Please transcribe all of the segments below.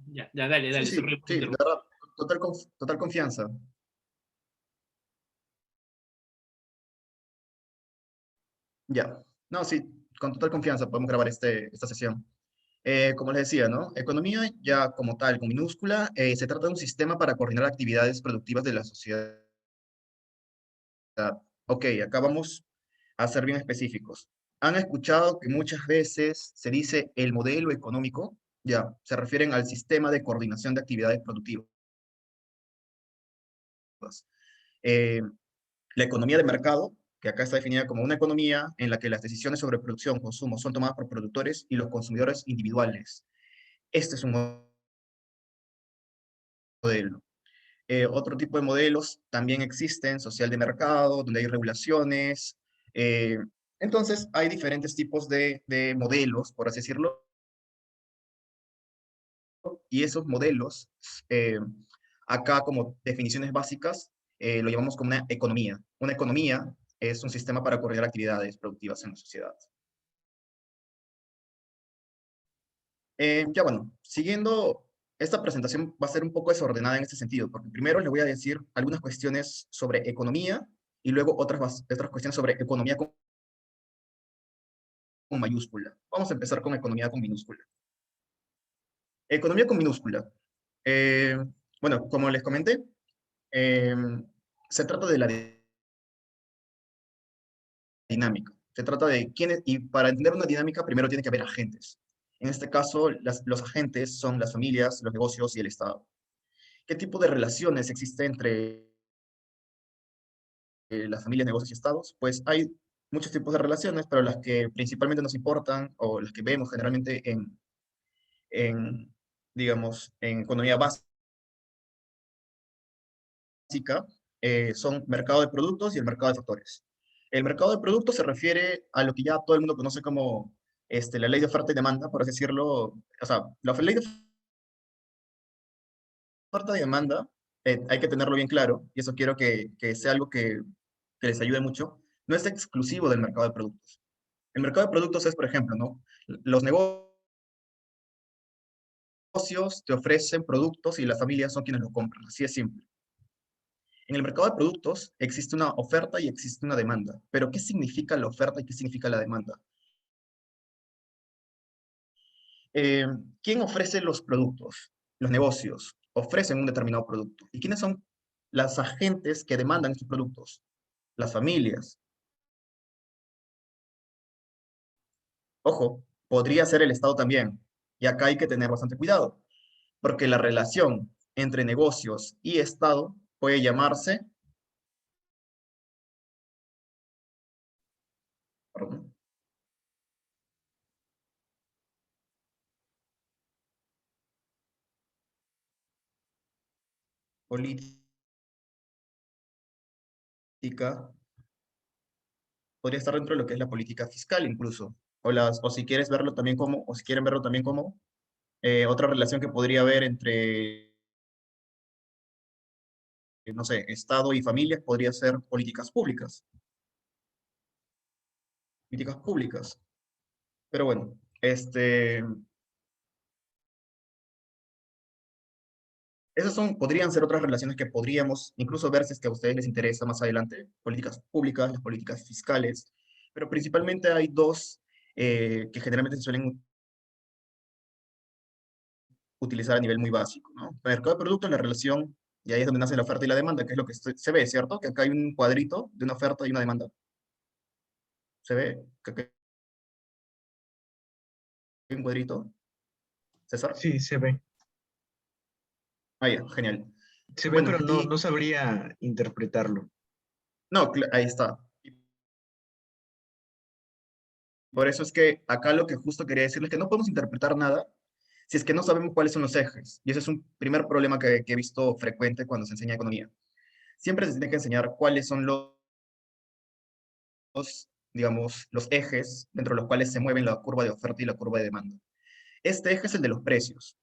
Ya, ya, dale, Sí, dale, sí, sorry por sí, de interrumpir. verdad, total confianza. Ya. No, sí, con total confianza podemos grabar esta sesión. Como les decía, ¿no? Economía, ya como tal, con minúscula, se trata de un sistema para coordinar actividades productivas de la sociedad. Ok, acá vamos a ser bien específicos. ¿Han escuchado que muchas veces se dice el modelo económico? Ya, se refieren al sistema de coordinación de actividades productivas. Eh, la economía de mercado, que acá está definida como una economía en la que las decisiones sobre producción, consumo son tomadas por productores y los consumidores individuales. Este es un modelo. Otro tipo de modelos también existen, social de mercado, donde hay regulaciones. eh, entonces, hay diferentes tipos de modelos, por así decirlo, y esos modelos, eh, acá como definiciones básicas, lo llamamos como una economía. Una economía es un sistema para coordinar actividades productivas en la sociedad. Ya bueno, siguiendo, esta presentación va a ser un poco desordenada en este sentido, porque primero les voy a decir algunas cuestiones sobre economía y luego otras cuestiones sobre economía con mayúscula. Vamos a empezar con economía con minúscula. Economía con minúscula. Eh, bueno, como les comenté, eh, se trata de la dinámica. Se trata de quiénes, y para entender una dinámica primero tiene que haber agentes. En este caso, los agentes son las familias, los negocios y el Estado. ¿Qué tipo de relaciones existe entre las familias, negocios y estados? Pues hay muchos tipos de relaciones, pero las que principalmente nos importan o las que vemos generalmente en digamos, en economía básica, son mercado de productos y el mercado de factores. El mercado de productos se refiere a lo que ya todo el mundo conoce como la ley de oferta y demanda, por así decirlo. O sea, la ley de oferta y demanda hay que tenerlo bien claro, y eso quiero que sea algo que les ayude mucho. No es exclusivo del mercado de productos. El mercado de productos es, por ejemplo, ¿no? Los negocios te ofrecen productos y las familias son quienes los compran, así es simple. En el mercado de productos existe una oferta y existe una demanda. Pero ¿qué significa la oferta y qué significa la demanda? Eh, ¿Quién ofrece los productos? Los negocios ofrecen un determinado producto. ¿Y quiénes son las agentes que demandan estos productos? Las familias. Ojo, podría ser el Estado también. Y acá hay que tener bastante cuidado, porque la relación entre negocios y Estado puede llamarse, perdón, política, podría estar dentro de lo que es la política fiscal incluso, o si quieres verlo también como, o si quieren verlo también como otra relación que podría haber entre, no sé, Estado y familias, podría ser políticas públicas, políticas públicas. Pero bueno, esas podrían ser otras relaciones que podríamos incluso ver si es que a ustedes les interesa más adelante, políticas públicas, las políticas fiscales, pero principalmente hay dos que generalmente se suelen utilizar a nivel muy básico, ¿no? Mercado de productos, la relación, y ahí es donde nace la oferta y la demanda, que es lo que se ve, ¿cierto? Que acá hay un cuadrito de una oferta y una demanda. ¿Se ve? Que acá hay un cuadrito, César. Sí, se ve. Ah, ya, genial. Se ve, Bueno, pero no, y no sabría interpretarlo. no, ahí está. Por eso es que acá lo que justo quería decirles es que no podemos interpretar nada si es que no sabemos cuáles son los ejes. Y ese es un primer problema que he visto frecuente cuando se enseña economía. Siempre se tiene que enseñar cuáles son digamos, los ejes dentro de los cuales se mueven la curva de oferta y la curva de demanda. Este eje es el de los precios.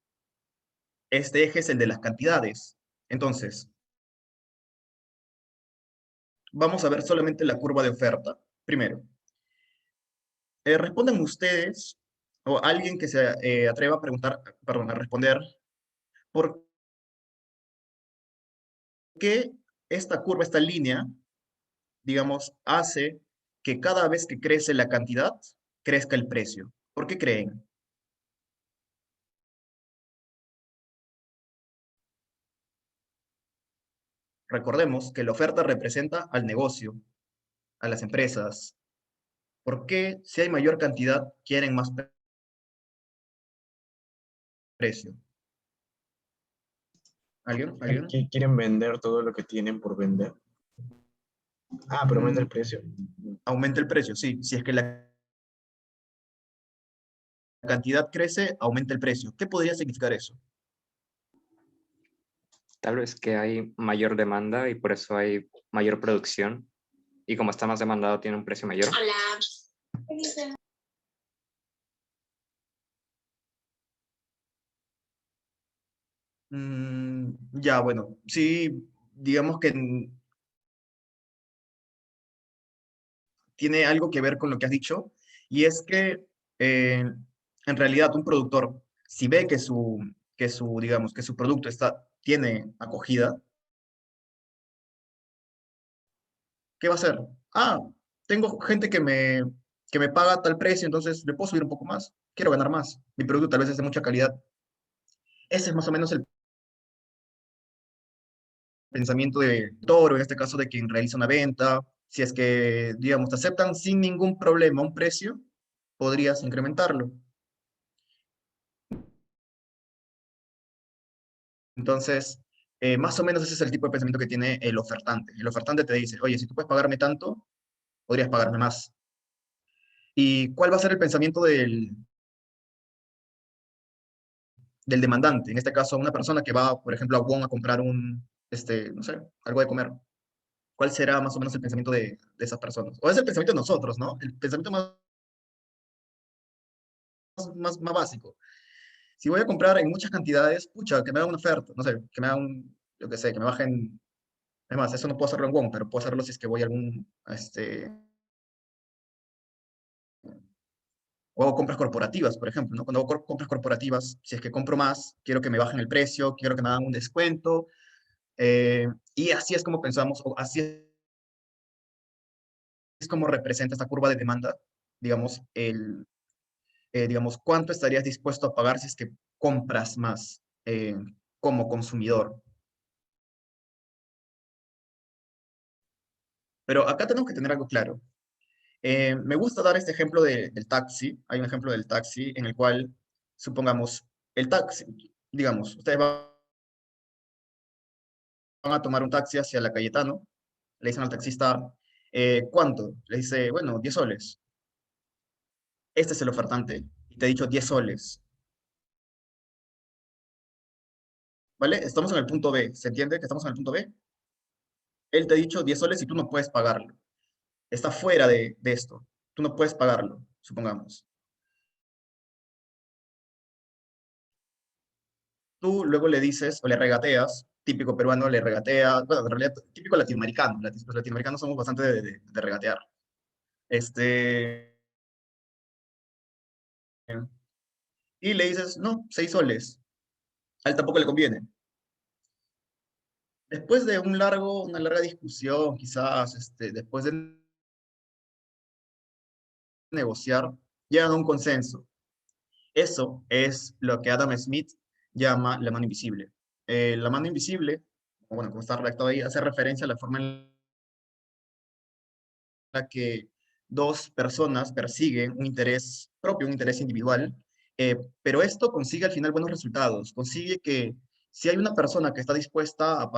Este eje es el de las cantidades. Entonces, vamos a ver solamente la curva de oferta. Primero, respondan ustedes o alguien que se atreva a preguntar, perdón, a responder ¿Por qué esta curva, esta línea, digamos, hace que cada vez que crece la cantidad, crezca el precio? ¿Por qué creen? Recordemos que la oferta representa al negocio, a las empresas. ¿Por qué si hay mayor cantidad quieren más precio? ¿Alguien? ¿Alguien? Quieren vender todo lo que tienen por vender. Ah, pero aumenta Mm, el precio. aumenta el precio, sí. Si es que la cantidad crece, aumenta el precio. ¿Qué podría significar eso? Tal vez que hay mayor demanda y por eso hay mayor producción. Y como está más demandado, tiene un precio mayor. Hola. Ya, bueno, sí, digamos que tiene algo que ver con lo que has dicho, y es que en realidad un productor, si ve digamos, que su producto tiene acogida, ¿qué va a hacer? Ah, tengo gente que me paga tal precio, entonces le puedo subir un poco más, quiero ganar más. Mi producto tal vez es de mucha calidad. Ese es más o menos el pensamiento de Toro, en este caso de quien realiza una venta. Si es que, digamos, te aceptan sin ningún problema un precio, podrías incrementarlo. Entonces, más o menos ese es el tipo de pensamiento que tiene el ofertante. El ofertante te dice, oye, si tú puedes pagarme tanto, podrías pagarme más. ¿Y cuál va a ser el pensamiento del demandante? En este caso, una persona que va, por ejemplo, a Wong a comprar no sé, algo de comer. ¿Cuál será más o menos el pensamiento de esas personas? O es el pensamiento de nosotros, ¿no? El pensamiento más básico. Si voy a comprar en muchas cantidades, pucha, que me hagan una oferta, no sé, que me hagan yo qué sé, que me bajen. Además, eso no puedo hacerlo en Wong, pero puedo hacerlo si es que voy a o hago compras corporativas, por ejemplo, ¿no? Cuando hago compras corporativas, si es que compro más, quiero que me bajen el precio, quiero que me hagan un descuento, y así es como pensamos, o así es como representa esta curva de demanda, digamos, digamos, cuánto estarías dispuesto a pagar si es que compras más como consumidor. Pero acá tenemos que tener algo claro. Me gusta dar este ejemplo del taxi. Hay un ejemplo del taxi en el cual, supongamos, el taxi, digamos, ustedes van a tomar un taxi hacia la Cayetano, le dicen al taxista, ¿cuánto? Le dice, bueno, 10 soles. Este es el ofertante, y te he dicho 10 soles, ¿vale? Estamos en el punto B, ¿se entiende que estamos en el punto B? Él te ha dicho 10 soles y tú no puedes pagarlo. Está fuera de esto. Tú no puedes pagarlo, supongamos. Tú luego le dices o le regateas, típico peruano le regatea, bueno, en realidad típico latinoamericano, los latinoamericanos somos bastante de regatear. Este, y le dices, no, 6 soles. A él tampoco le conviene. Después de una larga discusión, quizás, después de negociar, llegan a un consenso. Eso es lo que Adam Smith llama la mano invisible. La mano invisible, bueno, como está redactado ahí, hace referencia a la forma en la que dos personas persiguen un interés propio, un interés individual, pero esto consigue al final buenos resultados. Consigue que si hay una persona que está dispuesta a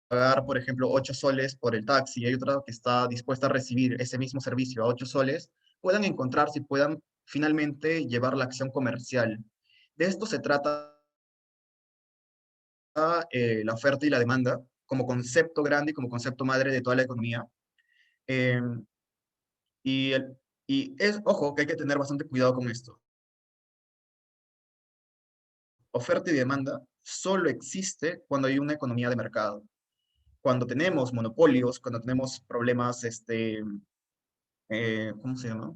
pagar, por ejemplo, 8 soles por el taxi y hay otra que está dispuesta a recibir ese mismo servicio a 8 soles, puedan encontrarse y puedan finalmente llevar la acción comercial. De esto se trata la oferta y la demanda como concepto grande y como concepto madre de toda la economía. Eh, y, ojo, que hay que tener bastante cuidado con esto. Oferta y demanda solo existe cuando hay una economía de mercado. Cuando tenemos monopolios, cuando tenemos problemas, ¿cómo se llama?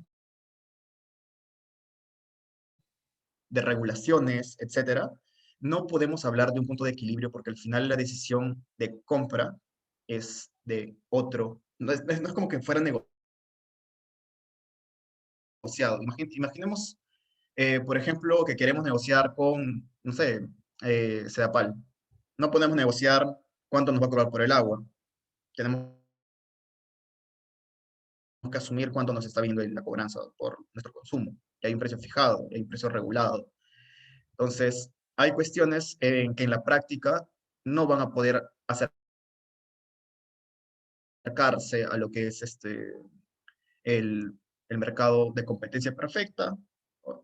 de regulaciones, etcétera, no podemos hablar de un punto de equilibrio porque al final la decisión de compra es de otro. No es como que fuera negociado. Imaginemos, por ejemplo, que queremos negociar con, no sé, Sedapal. No podemos negociar cuánto nos va a cobrar por el agua. Tenemos que asumir cuánto nos está viendo la cobranza por nuestro consumo. Y hay un precio fijado, y hay un precio regulado. Entonces, hay cuestiones en que en la práctica no van a poder acercarse a lo que es el, el mercado de competencia perfecta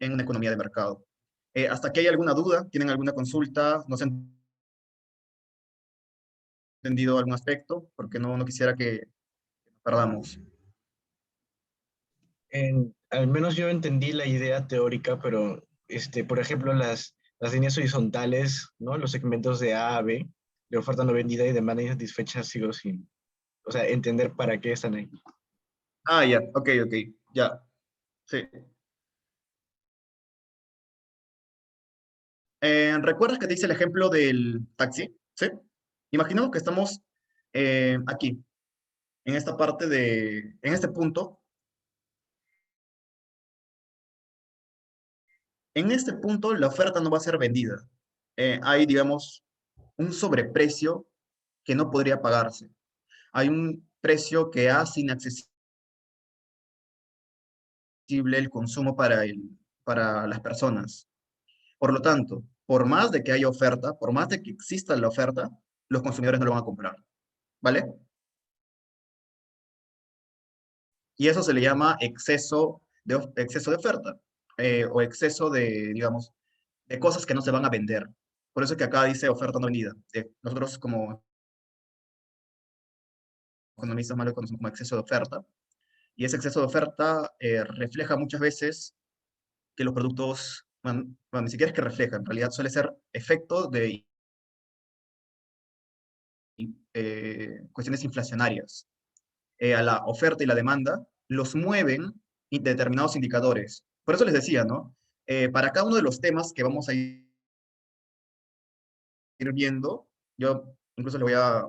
en una economía de mercado. ¿Hasta aquí hay alguna duda? ¿Tienen alguna consulta? ¿No se han entendido algún aspecto? Porque no quisiera que perdamos. Al menos yo entendí la idea teórica, pero, por ejemplo, las líneas horizontales, ¿no? Los segmentos de A a B, de oferta no vendida y demanda insatisfecha, sigo sin, o sea, entender para qué están ahí. Ah, ya, ok, ya, sí. ¿Recuerdas que te hice el ejemplo del taxi? ¿Sí? Imaginemos que estamos aquí, en esta parte en este punto. En este punto la oferta no va a ser vendida. Hay, digamos, un sobreprecio que no podría pagarse. Hay un precio que hace inaccesible el consumo para las personas. Por lo tanto, por más de que haya oferta, por más de que exista la oferta, los consumidores no lo van a comprar. ¿Vale? Y eso se le llama exceso de oferta o exceso de, digamos, de cosas que no se van a vender. Por eso que acá dice oferta no vendida. Nosotros como economistas más lo conocemos como exceso de oferta. Y ese exceso de oferta refleja muchas veces que los productos, bueno, ni siquiera es que refleja, en realidad suele ser efecto de cuestiones inflacionarias. A la oferta y la demanda los mueven determinados indicadores. Por eso les decía, ¿no? Para cada uno de los temas que vamos a ir viendo, yo incluso voy a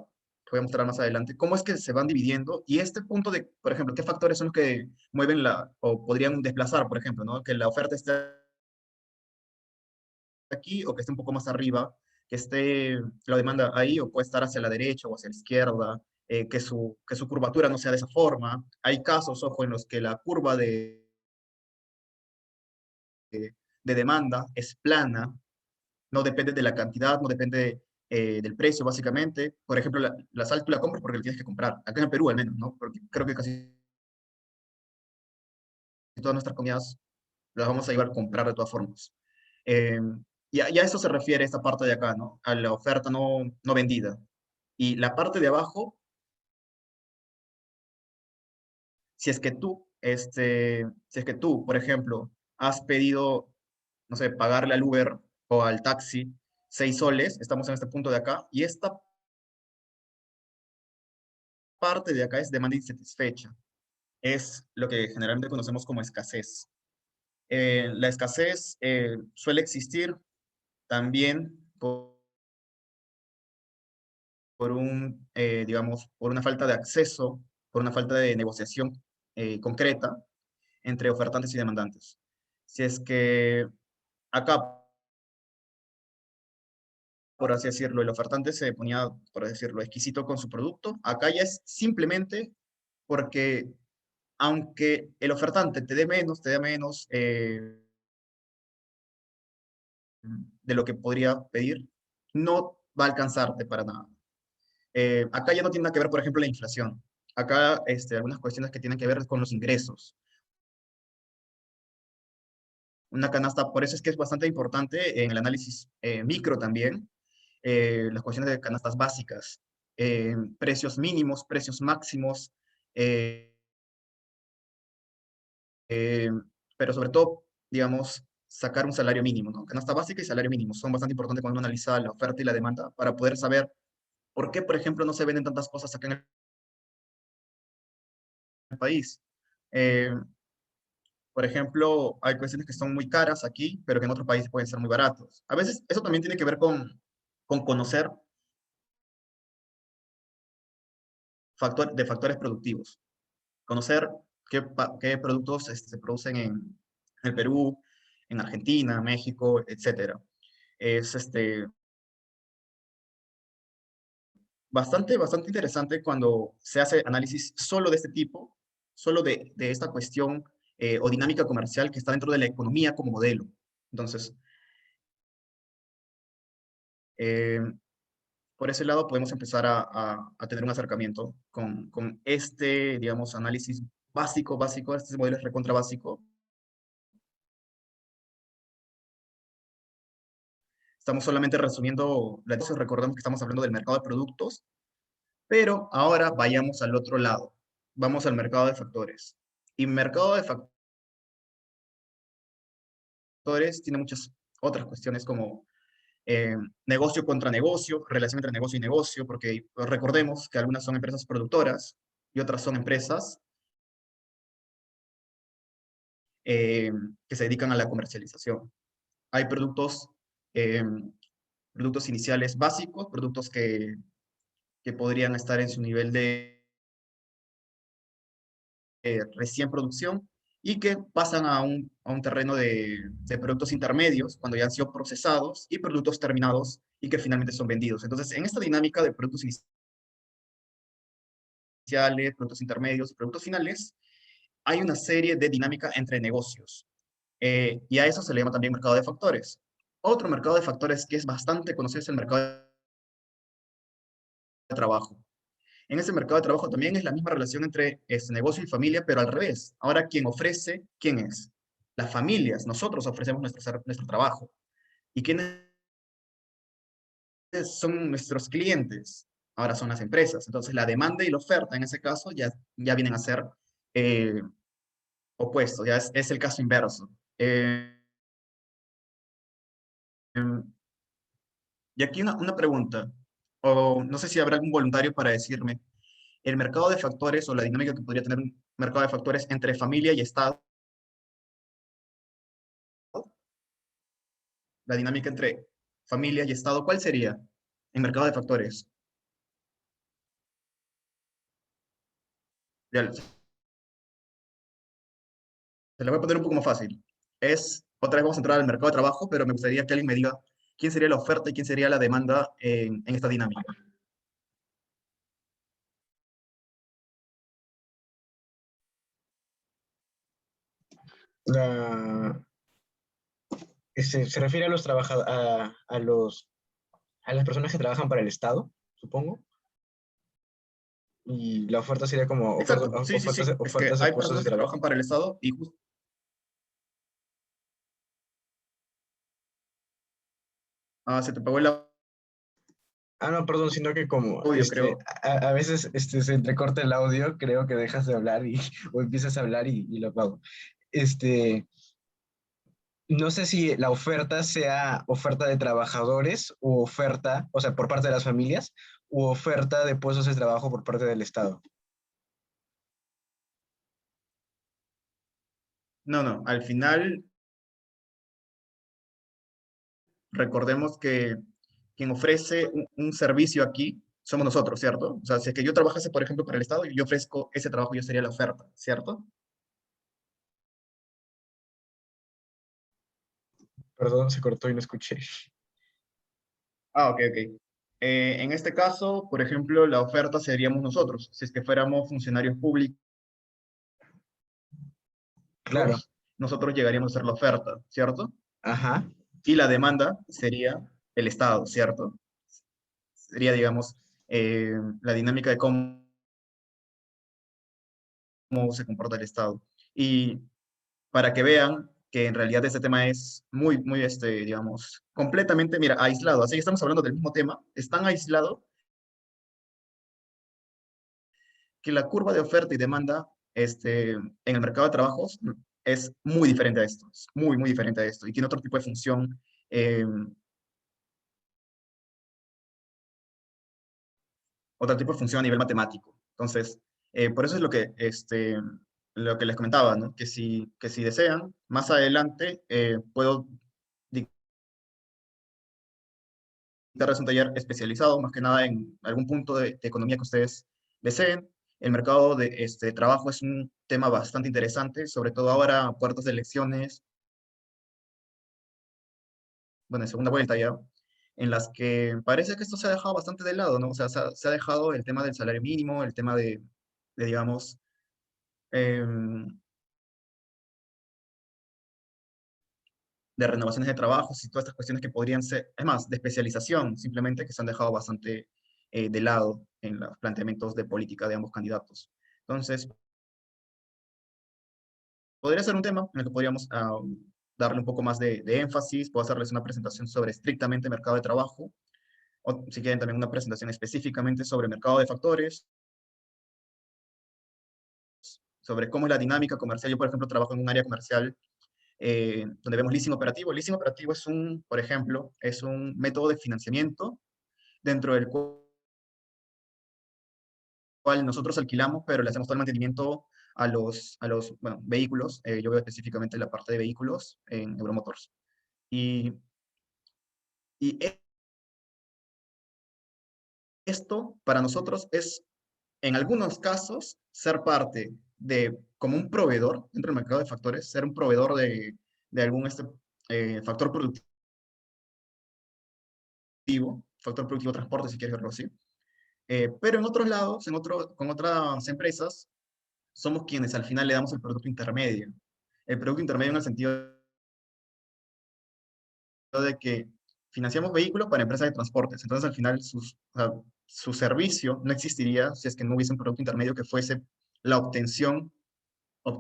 mostrar más adelante, cómo es que se van dividiendo y este punto de, por ejemplo, qué factores son los que mueven o podrían desplazar, por ejemplo, ¿no? Que la oferta esté aquí o que esté un poco más arriba, que esté la demanda ahí o puede estar hacia la derecha o hacia la izquierda, que su curvatura no sea de esa forma. Hay casos, ojo, en los que la curva de demanda es plana, no depende de la cantidad, no depende del precio, básicamente. Por ejemplo, la sal tú la compras porque la tienes que comprar. Acá en Perú, al menos, ¿no? Porque creo que casi todas nuestras comidas las vamos a llevar a comprar de todas formas. Eh, y a eso se refiere esta parte de acá, ¿no? A la oferta no vendida. Y la parte de abajo, si es que tú, por ejemplo, has pedido, no sé, pagarle al Uber o al taxi 6 soles, estamos en este punto de acá, y esta parte de acá es demanda insatisfecha. Es lo que generalmente conocemos como escasez. La escasez suele existir también digamos, por una falta de acceso, por una falta de negociación concreta entre ofertantes y demandantes. Si es que acá, por así decirlo, el ofertante se ponía, por así decirlo, exquisito con su producto, acá ya es simplemente porque aunque el ofertante te dé menos de lo que podría pedir, no va a alcanzarte para nada. Acá ya no tiene nada que ver, por ejemplo, la inflación. Acá algunas cuestiones que tienen que ver con los ingresos. Una canasta, por eso es que es bastante importante en el análisis micro también, las cuestiones de canastas básicas, precios mínimos, precios máximos, eh, eh, pero sobre todo, digamos, sacar un salario mínimo, ¿no? Canasta básica y salario mínimo son bastante importantes cuando uno analiza la oferta y la demanda para poder saber por qué, por ejemplo, no se venden tantas cosas acá en el país. Eh, Por ejemplo, hay cuestiones que son muy caras aquí, pero que en otros países pueden ser muy baratos. A veces eso también tiene que ver con conocer factores productivos. Conocer qué productos se producen en el Perú, en Argentina, México, etcétera. Es bastante interesante cuando se hace análisis solo de este tipo, solo de esta cuestión o dinámica comercial que está dentro de la economía como modelo. Entonces, eh, por ese lado podemos empezar a tener un acercamiento con este, digamos, análisis básico, este modelo es recontra básico. Estamos solamente resumiendo, recordemos que estamos hablando del mercado de productos, pero ahora vayamos al otro lado. Vamos al mercado de factores. Y mercado de factores tiene muchas otras cuestiones como negocio contra negocio, relación entre negocio y negocio, porque recordemos que algunas son empresas productoras y otras son empresas que se dedican a la comercialización. Hay eh, productos iniciales básicos, productos que podrían estar en su nivel de recién producción y que pasan a un terreno de productos intermedios cuando ya han sido procesados y productos terminados y que finalmente son vendidos. Entonces, en esta dinámica de productos iniciales, productos intermedios, productos finales, hay una serie de dinámica entre negocios. Y a eso se le llama también mercado de factores. Otro mercado de factores que es bastante conocido es el mercado de trabajo. En ese mercado de trabajo también es la misma relación entre negocio y familia, pero al revés. Ahora, quien ofrece, ¿quién es? Las familias. Nosotros ofrecemos nuestro trabajo. ¿Y quiénes son nuestros clientes? Ahora son las empresas. Entonces, la demanda y la oferta, en ese caso, ya vienen a ser eh, opuestos. Ya es el caso inverso. Y aquí una pregunta, o no sé si habrá algún voluntario para decirme, el mercado de factores o la dinámica que podría tener un mercado de factores entre familia y Estado, la dinámica entre familia y Estado, ¿cuál sería en mercado de factores? Ya, se la voy a poner un poco más fácil. Otra vez vamos a entrar al mercado de trabajo, pero me gustaría que alguien me diga quién sería la oferta y quién sería la demanda en esta dinámica. La- se refiere a los a las personas que trabajan para el Estado, supongo. Y la oferta sería como Exacto, sí, sí, sí. Es que ofertas de hay puestos personas de que trabajan trabajo. para el Estado y se te pagó el Ah, no, perdón, sino que como audio, creo. a veces se entrecorta el audio, creo que dejas de hablar o empiezas a hablar y lo apago. Este, no sé si la oferta sea oferta de trabajadores o oferta, o sea, por parte de las familias, u oferta de puestos de trabajo por parte del Estado. No, no, al final recordemos que quien ofrece un servicio aquí somos nosotros, ¿cierto? O sea, si es que yo trabajase, por ejemplo, para el Estado y yo ofrezco ese trabajo, yo sería la oferta, ¿cierto? Perdón, se cortó y no escuché. Ok, ok. En este caso, por ejemplo, la oferta seríamos nosotros. Si es que fuéramos funcionarios públicos, Claro, nosotros llegaríamos a ser la oferta, ¿cierto? ajá. Y la demanda sería el Estado, ¿cierto? Sería, digamos, la dinámica de cómo se comporta el Estado. Y para que vean que en realidad este tema es muy, digamos, completamente, mira, aislado. Así que estamos hablando del mismo tema, es tan aislado que la curva de oferta y demanda en el mercado de trabajos es muy diferente a esto, es muy diferente a esto, y tiene otro tipo de función, otro tipo de función a nivel matemático. Entonces, por eso es lo que, lo que les comentaba, ¿no? Que si desean, más adelante puedo dictarles un taller especializado, más que nada en algún punto de economía que ustedes deseen. El mercado de trabajo es un tema bastante interesante, sobre todo ahora, a puertas de elecciones, bueno, en segunda vuelta ya, en las que parece que esto se ha dejado bastante de lado, ¿no? O sea, se ha dejado el tema del salario mínimo, el tema digamos, em, de renovaciones de trabajos y todas estas cuestiones que podrían ser, es más, de especialización, simplemente que se han dejado bastante de lado en los planteamientos de política de ambos candidatos. Entonces, podría ser un tema en el que podríamos darle un poco más de énfasis, puedo hacerles una presentación sobre estrictamente mercado de trabajo, o si quieren también una presentación específicamente sobre mercado de factores, sobre cómo es la dinámica comercial. Yo, por ejemplo, trabajo en un área comercial donde vemos leasing operativo. El leasing operativo es por ejemplo, es un método de financiamiento dentro del cual nosotros alquilamos, pero le hacemos todo el mantenimiento bueno, vehículos. Yo veo específicamente la parte de vehículos en Euromotors. Y esto para nosotros es, en algunos casos, ser parte como un proveedor dentro del mercado de factores, ser un proveedor de algún factor productivo, transporte, si quieres verlo así. Pero en otros lados, con otras empresas, somos quienes al final le damos el producto intermedio. El producto intermedio en el sentido de que financiamos vehículos para empresas de transportes. Entonces, al final, o sea, su servicio no existiría si es que no hubiese un producto intermedio que fuese la obtención o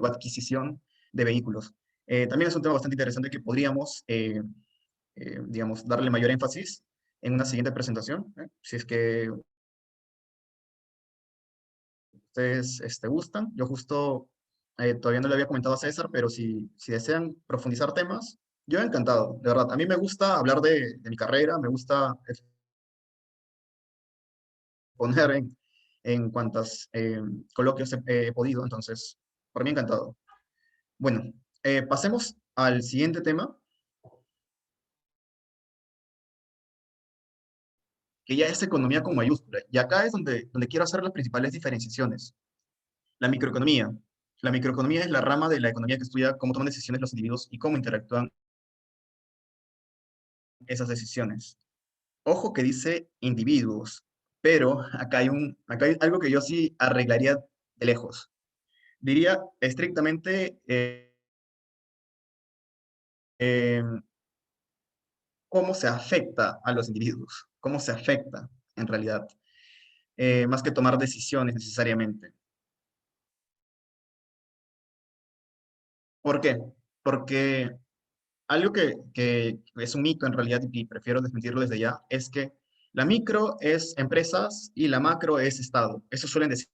adquisición de vehículos. También es un tema bastante interesante que podríamos, digamos, darle mayor énfasis en una siguiente presentación, si es que ustedes gustan. Yo justo todavía no le había comentado a César, pero si desean profundizar temas, yo encantado, de verdad. A mí me gusta hablar de mi carrera, me gusta poner en cuantas coloquios he podido, entonces, por mí encantado. Bueno, pasemos al siguiente tema, que ya es economía con mayúscula. Y acá es donde quiero hacer las principales diferenciaciones. La microeconomía. La microeconomía es la rama de la economía que estudia cómo toman decisiones los individuos y cómo interactúan esas decisiones. Ojo que dice individuos, pero acá hay algo que yo sí arreglaría de lejos. Diría estrictamente cómo se afecta a los individuos, cómo se afecta en realidad, más que tomar decisiones necesariamente. ¿Por qué? Porque algo que es un mito en realidad y prefiero desmentirlo desde ya, es que la micro es empresas y la macro es Estado. Eso suelen decir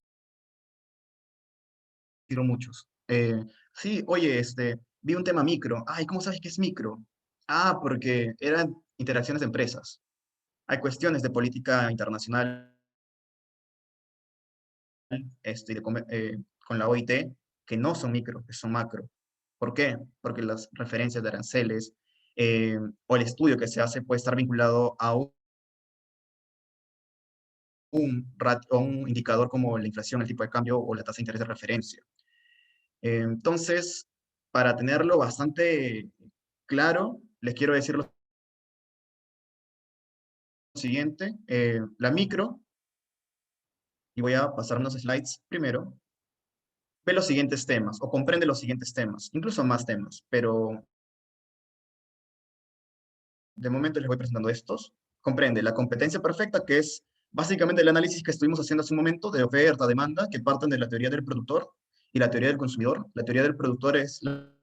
muchos. Sí, oye, vi un tema micro. Ay, ¿cómo sabes que es micro? Ah, porque eran interacciones de empresas. Hay cuestiones de política internacional con la OIT que no son micro, que son macro. ¿Por qué? Porque las referencias de aranceles o el estudio que se hace puede estar vinculado a un indicador como la inflación, el tipo de cambio o la tasa de interés de referencia. Entonces, para tenerlo bastante claro, les quiero decir lo siguiente. La micro, y voy a pasar unos slides primero, ve los siguientes temas, o comprende los siguientes temas, incluso más temas, pero de momento les voy presentando estos. Comprende la competencia perfecta, que es básicamente el análisis que estuvimos haciendo hace un momento de oferta, demanda, que parten de la teoría del productor y la teoría del consumidor. La teoría del productor es la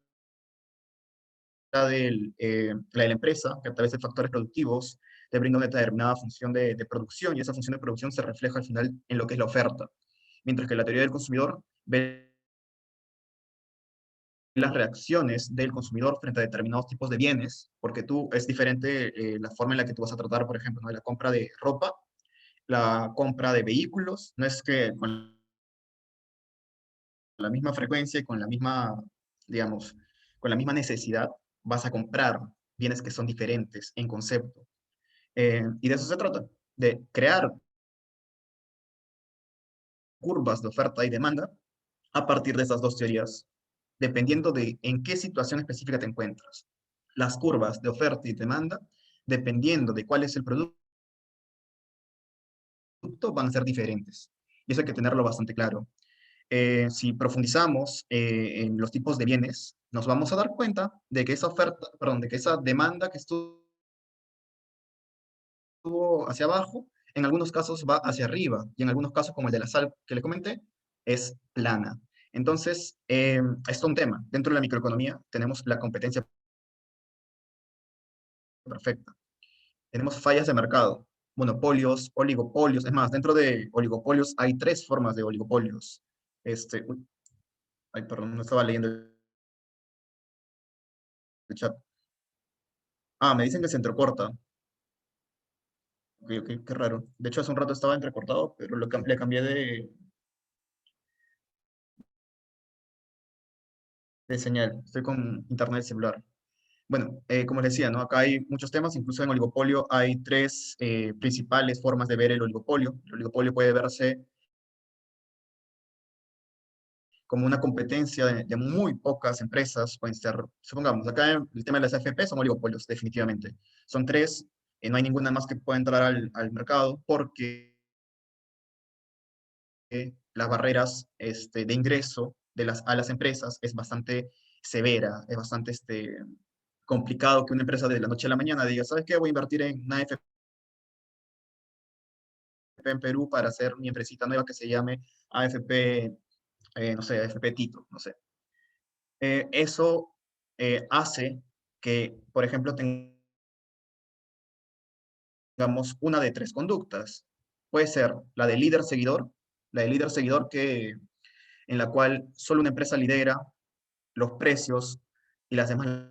de la empresa, que a través de factores productivos te brinda una determinada función de producción, y esa función de producción se refleja al final en lo que es la oferta. Mientras que la teoría del consumidor ve las reacciones del consumidor frente a determinados tipos de bienes, porque es diferente la forma en la que tú vas a tratar, por ejemplo, ¿no?, de la compra de ropa la compra de vehículos. No es que con la misma frecuencia y con la misma, digamos, con la misma necesidad vas a comprar bienes que son diferentes en concepto. Y de eso se trata, de crear curvas de oferta y demanda a partir de esas dos teorías, dependiendo de en qué situación específica te encuentras. Las curvas de oferta y demanda, dependiendo de cuál es el producto, van a ser diferentes. Y eso hay que tenerlo bastante claro. Si profundizamos en los tipos de bienes, nos vamos a dar cuenta de que esa oferta, perdón, de que esa demanda que estuvo hacia abajo, en algunos casos va hacia arriba, y en algunos casos, como el de la sal que le comenté, es plana. Entonces, esto es un tema. Dentro de la microeconomía tenemos la competencia perfecta. Tenemos fallas de mercado, monopolios, oligopolios. Es más, dentro de oligopolios hay tres formas de oligopolios. Uy, ay, perdón, no estaba leyendo el chat. Ah, me dicen que se entrecorta. Ok, ok, qué raro. De hecho, hace un rato estaba entrecortado, pero le cambié de señal. Estoy con internet celular. Bueno, como les decía, ¿no? Acá hay muchos temas, incluso en oligopolio hay tres principales formas de ver el oligopolio. El oligopolio puede verse como una competencia de muy pocas empresas, pueden ser, supongamos, acá el tema de las AFP son oligopolios, definitivamente. Son tres, no hay ninguna más que pueda entrar al mercado porque las barreras de ingreso a las empresas es bastante severa, es bastante complicado que una empresa de la noche a la mañana diga, ¿sabes qué? Voy a invertir en una AFP en Perú para hacer mi empresita nueva que se llame AFP, no sé, AFP Tito, no sé. Eso hace que, por ejemplo, tengamos una de tres conductas. Puede ser la de líder seguidor en la cual solo una empresa lidera los precios y las demás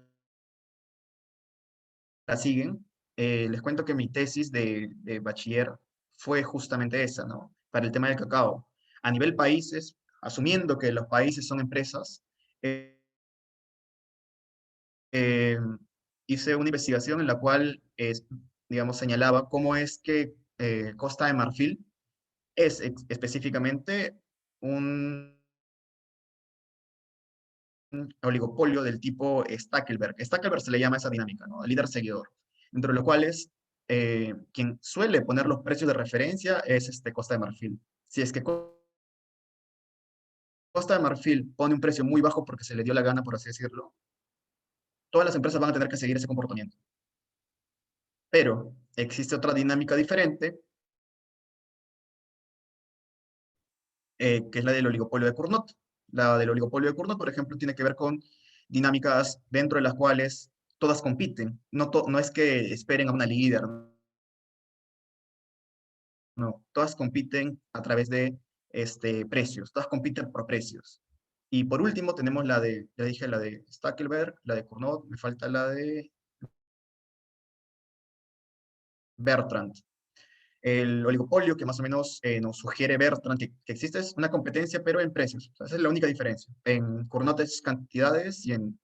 la siguen. Les cuento que mi tesis de bachiller fue justamente esa, ¿no? Para el tema del cacao. A nivel países, asumiendo que los países son empresas, eh, hice una investigación en la cual, digamos, señalaba cómo es que Costa de Marfil es específicamente un oligopolio del tipo Stackelberg. Stackelberg se le llama esa dinámica, ¿no? El líder seguidor. Entre los cuales, quien suele poner los precios de referencia es Costa de Marfil. Si es que Costa de Marfil pone un precio muy bajo porque se le dio la gana, por así decirlo, todas las empresas van a tener que seguir ese comportamiento. Pero existe otra dinámica diferente, que es la del oligopolio de Cournot. La del oligopolio de Cournot, por ejemplo, tiene que ver con dinámicas dentro de las cuales todas compiten. No es que esperen a una líder, no. Todas compiten a través de precios, todas compiten por precios. Y por último tenemos ya dije, la de Stackelberg, la de Cournot, me falta la de Bertrand. El oligopolio que más o menos nos sugiere Bertrand que existe es una competencia, pero en precios. O sea, esa es la única diferencia. En Cournot es cantidades y en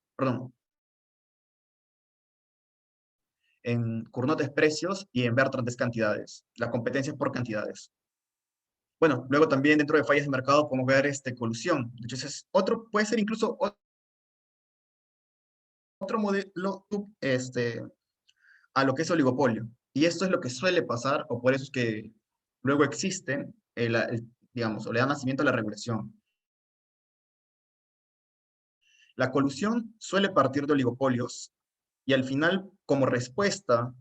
Cournot es precios y en Bertrand es cantidades. La competencia es por cantidades. Bueno, luego también dentro de fallas de mercado podemos ver colusión. Entonces, puede ser incluso otro modelo a lo que es oligopolio. Y esto es lo que suele pasar, o por eso es que luego existen, digamos, o le da nacimiento a la regulación. La colusión suele partir de oligopolios y al final, como respuesta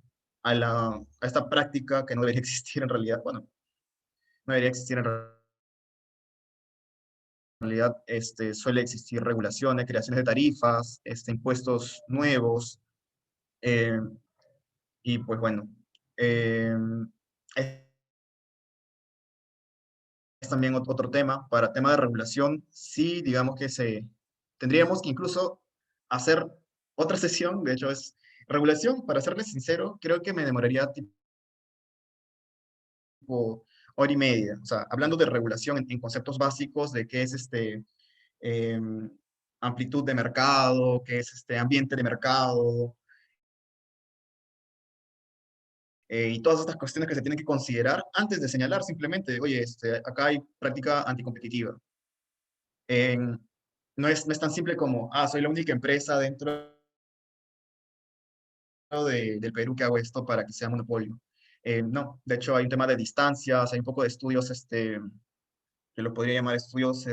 a esta práctica que no debería existir en realidad, bueno, no debería existir en realidad, suele existir regulaciones, creaciones de tarifas, impuestos nuevos, eh, y pues bueno, eh, es también otro tema. Para tema de regulación, sí, digamos que tendríamos que incluso hacer otra sesión, de hecho es regulación, para serles sincero, creo que me demoraría tipo hora y media. O sea, hablando de regulación en conceptos básicos de qué es amplitud de mercado, qué es ambiente de mercado, y todas estas cuestiones que se tienen que considerar antes de señalar simplemente, oye, acá hay práctica anticompetitiva. No es tan simple como, soy la única empresa dentro del Perú que hago esto para que sea monopolio. No, de hecho hay un tema de distancias, hay un poco de estudios, que lo podría llamar estudios,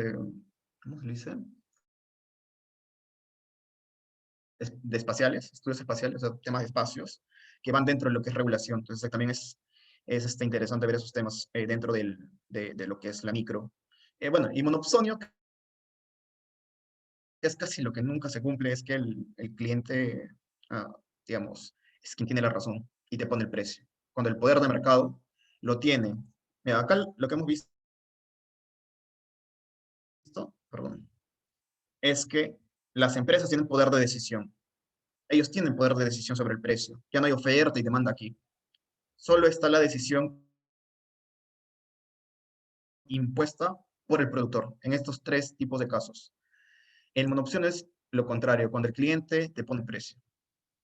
¿cómo se le dice? De espaciales, estudios espaciales, o sea, temas de espacios, que van dentro de lo que es regulación. Entonces también es interesante ver esos temas dentro de lo que es la micro. Bueno, y monopsonio, que es casi lo que nunca se cumple, es que el cliente, digamos, es quien tiene la razón y te pone el precio. Cuando el poder de mercado lo tiene. Mira, acá lo que hemos visto, perdón, es que las empresas tienen poder de decisión. Ellos tienen poder de decisión sobre el precio. Ya no hay oferta y demanda aquí. Solo está la decisión impuesta por el productor en estos tres tipos de casos. En monopción es lo contrario, cuando el cliente te pone el precio.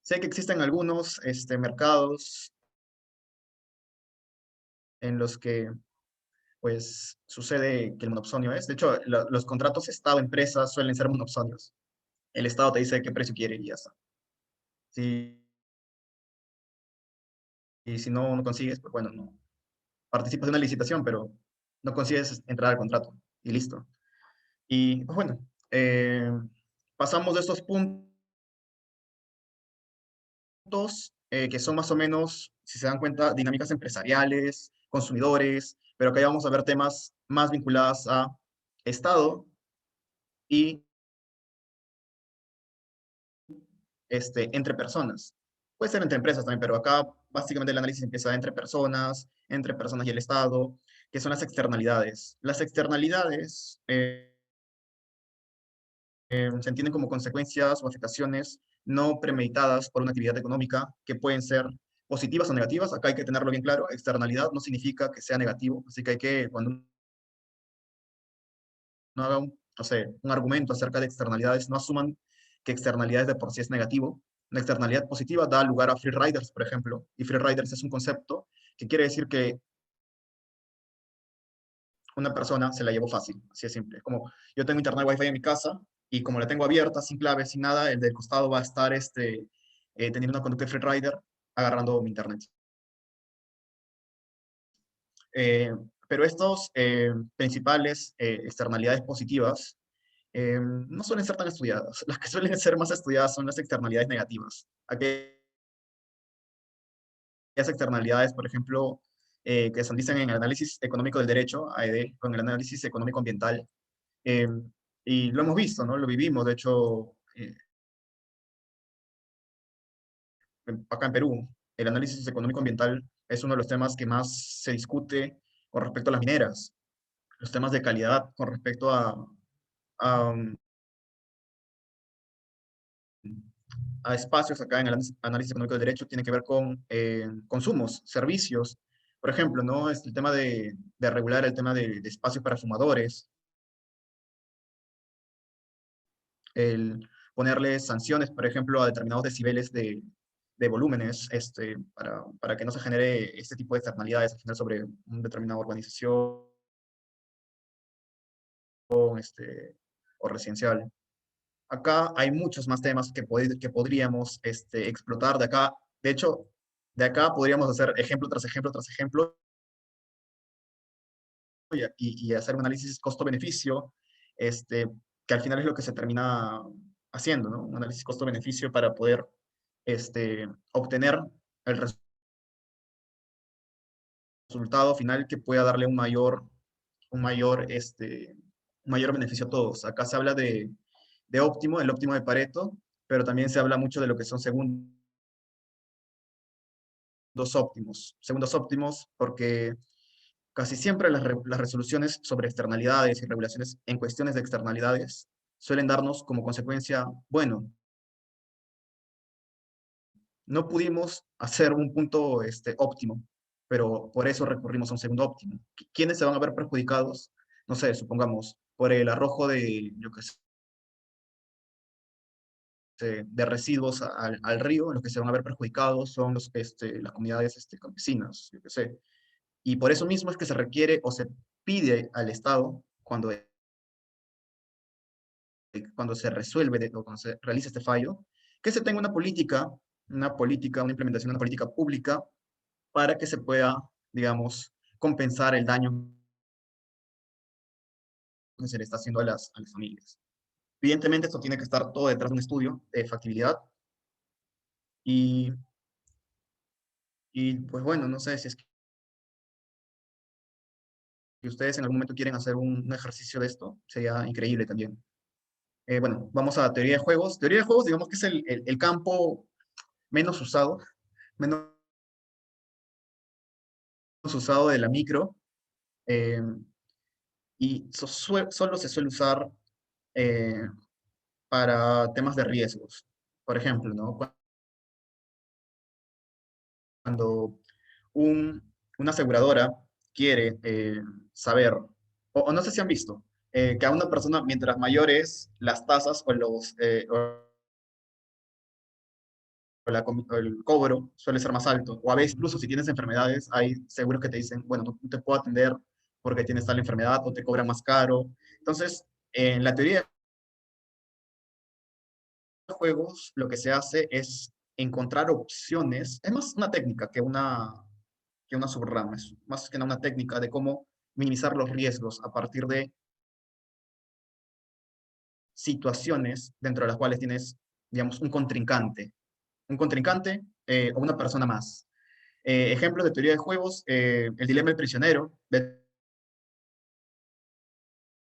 Sé que existen algunos mercados en los que pues sucede que el monopsonio es. De hecho, los contratos Estado-empresa suelen ser monopsonios. El Estado te dice qué precio quiere y ya está. Y si no consigues, pues bueno, no. Participas en una licitación, pero no consigues entrar al contrato y listo. Y pues bueno, pasamos de estos puntos que son más o menos, si se dan cuenta, dinámicas empresariales, consumidores, pero acá ya vamos a ver temas más vinculados a Estado y entre personas. Puede ser entre empresas también, pero acá básicamente el análisis empieza entre personas y el Estado, que son las externalidades. Las externalidades se entienden como consecuencias o afectaciones no premeditadas por una actividad económica que pueden ser positivas o negativas. Acá hay que tenerlo bien claro. Externalidad no significa que sea negativo, así que cuando uno haga no sé, un argumento acerca de externalidades, no asuman que externalidades de por sí es negativo. Una externalidad positiva da lugar a free riders, por ejemplo, y free riders es un concepto que quiere decir que una persona se la llevó fácil, así de simple. Como yo tengo internet wifi en mi casa y como la tengo abierta, sin clave, sin nada, el del costado va a estar teniendo una conducta de free rider agarrando mi internet. Pero estos principales externalidades positivas no suelen ser tan estudiadas. Las que suelen ser más estudiadas son las externalidades negativas. Aquellas externalidades, por ejemplo, que se dicen en el análisis económico del derecho, AED, con el análisis económico ambiental. Y lo hemos visto, ¿no? Lo vivimos, de hecho, acá en Perú, el análisis económico ambiental es uno de los temas que más se discute con respecto a las mineras. Los temas de calidad con respecto a espacios acá en el análisis económico del derecho tiene que ver con consumos, servicios. Por ejemplo, ¿no? Es el tema de regular el tema de espacios para fumadores, el ponerle sanciones, por ejemplo, a determinados decibeles de volúmenes, para que no se genere este tipo de externalidades al final sobre una determinada urbanización, o residencial. Acá hay muchos más temas que podríamos explotar de acá. De hecho, de acá podríamos hacer ejemplo tras ejemplo tras ejemplo y hacer un análisis costo-beneficio, que al final es lo que se termina haciendo, ¿no? Un análisis costo-beneficio para poder obtener el resultado final que pueda darle un mayor, un mayor beneficio a todos. Acá se habla de óptimo, el óptimo de Pareto, pero también se habla mucho de lo que son segundos óptimos. Segundos óptimos porque casi siempre las resoluciones sobre externalidades y regulaciones en cuestiones de externalidades suelen darnos como consecuencia, bueno, no pudimos hacer un punto óptimo. pero por eso recurrimos a un segundo óptimo. ¿Quiénes se van a ver perjudicados? No sé, supongamos, por el arrojo de, yo qué sé, de residuos al río, los que se van a ver perjudicados son las comunidades campesinas, yo qué sé. Y por eso mismo es que se requiere o se pide al Estado, cuando se resuelve o cuando se realiza este fallo, que se tenga una implementación de una política pública para que se pueda, digamos, compensar el daño que se le está haciendo a las familias. Evidentemente, esto tiene que estar todo detrás de un estudio de factibilidad y, y pues bueno, no sé si es que ustedes en algún momento quieren hacer un ejercicio de esto, sería increíble también. Bueno, vamos a teoría de juegos. Teoría de juegos, digamos que es el campo menos usado, menos usado de la micro, eh, y solo se suele usar eh, para temas de riesgos. Por ejemplo, ¿no? Cuando una aseguradora quiere saber, o no sé si han visto, que a una persona, mientras mayores las tasas o el cobro suele ser más alto, o a veces incluso si tienes enfermedades, hay seguros que te dicen, bueno, no te puedo atender porque tienes tal enfermedad o te cobran más caro. Entonces, en la teoría de juegos, lo que se hace es encontrar opciones, es más una técnica que una subrama, es más que nada una técnica de cómo minimizar los riesgos a partir de situaciones dentro de las cuales tienes, digamos, un contrincante o una persona más. Ejemplos de teoría de juegos, el dilema del prisionero. De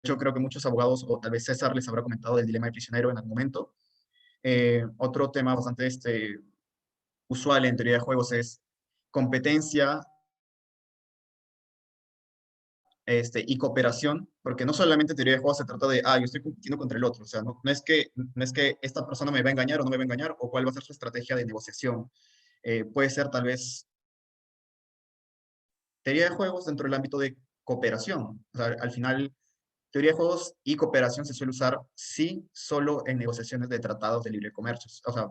hecho, creo que muchos abogados, o tal vez César les habrá comentado del dilema del prisionero en algún momento. Otro tema bastante usual en teoría de juegos es competencia y cooperación, porque no solamente teoría de juegos se trata de, yo estoy compitiendo contra el otro, o sea, no es que esta persona me va a engañar o no me va a engañar, o cuál va a ser su estrategia de negociación. Puede ser tal vez teoría de juegos dentro del ámbito de cooperación. O sea, al final, teoría de juegos y cooperación se suele usar, sí, solo en negociaciones de tratados de libre comercio. O sea,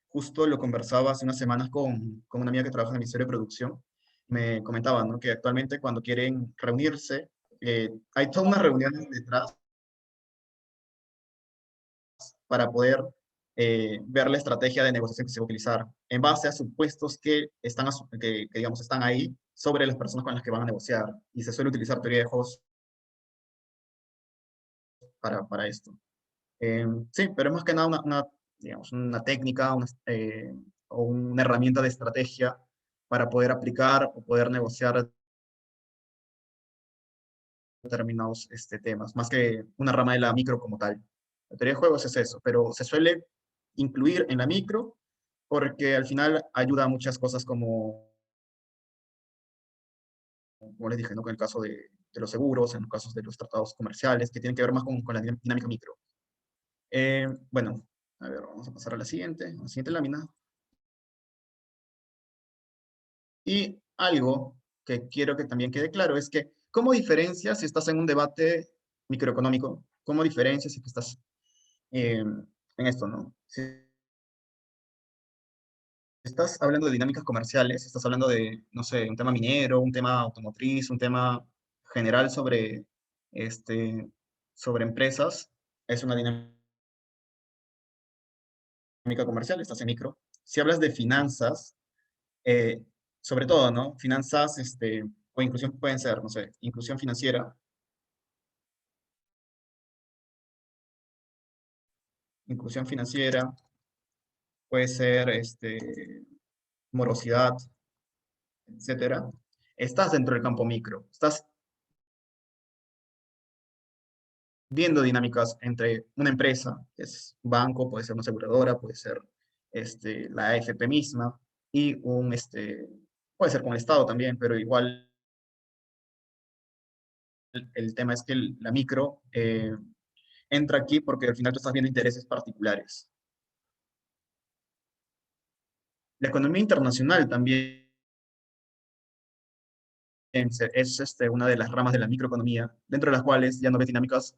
justo lo conversaba hace unas semanas con una amiga que trabaja en el Ministerio de Producción. Me comentaba, ¿no?, que actualmente cuando quieren reunirse, hay todas unas reuniones detrás para poder ver la estrategia de negociación que se va a utilizar en base a supuestos que, digamos, están ahí sobre las personas con las que van a negociar. Y se suele utilizar teoría de juegos para esto. Sí, pero es más que nada digamos, una técnica o una herramienta de estrategia para poder aplicar o poder negociar determinados temas, más que una rama de la micro como tal. La teoría de juegos es eso, pero se suele incluir en la micro porque al final ayuda a muchas cosas como les dije, ¿no?, con el caso de los seguros, en los casos de los tratados comerciales, que tienen que ver más con la dinámica micro. Bueno, a ver, vamos a pasar a la siguiente lámina. Y algo que quiero que también quede claro es que, ¿cómo diferencias si estás en un debate microeconómico? ¿Cómo diferencias si estás en esto, no? Si estás hablando de dinámicas comerciales, si estás hablando de, no sé, un tema minero, un tema automotriz, un tema general este, sobre empresas, es una dinámica comercial, estás en micro. Si hablas de finanzas, eh, sobre todo, ¿no? Finanzas, o inclusión pueden ser, no sé, inclusión financiera, puede ser, morosidad, etcétera. Estás dentro del campo micro, estás viendo dinámicas entre una empresa, que es un banco, puede ser una aseguradora, puede ser la AFP misma, y puede ser con el Estado también, pero igual el tema es que la micro entra aquí porque al final tú estás viendo intereses particulares. La economía internacional también es una de las ramas de la microeconomía, dentro de las cuales ya no ves dinámicas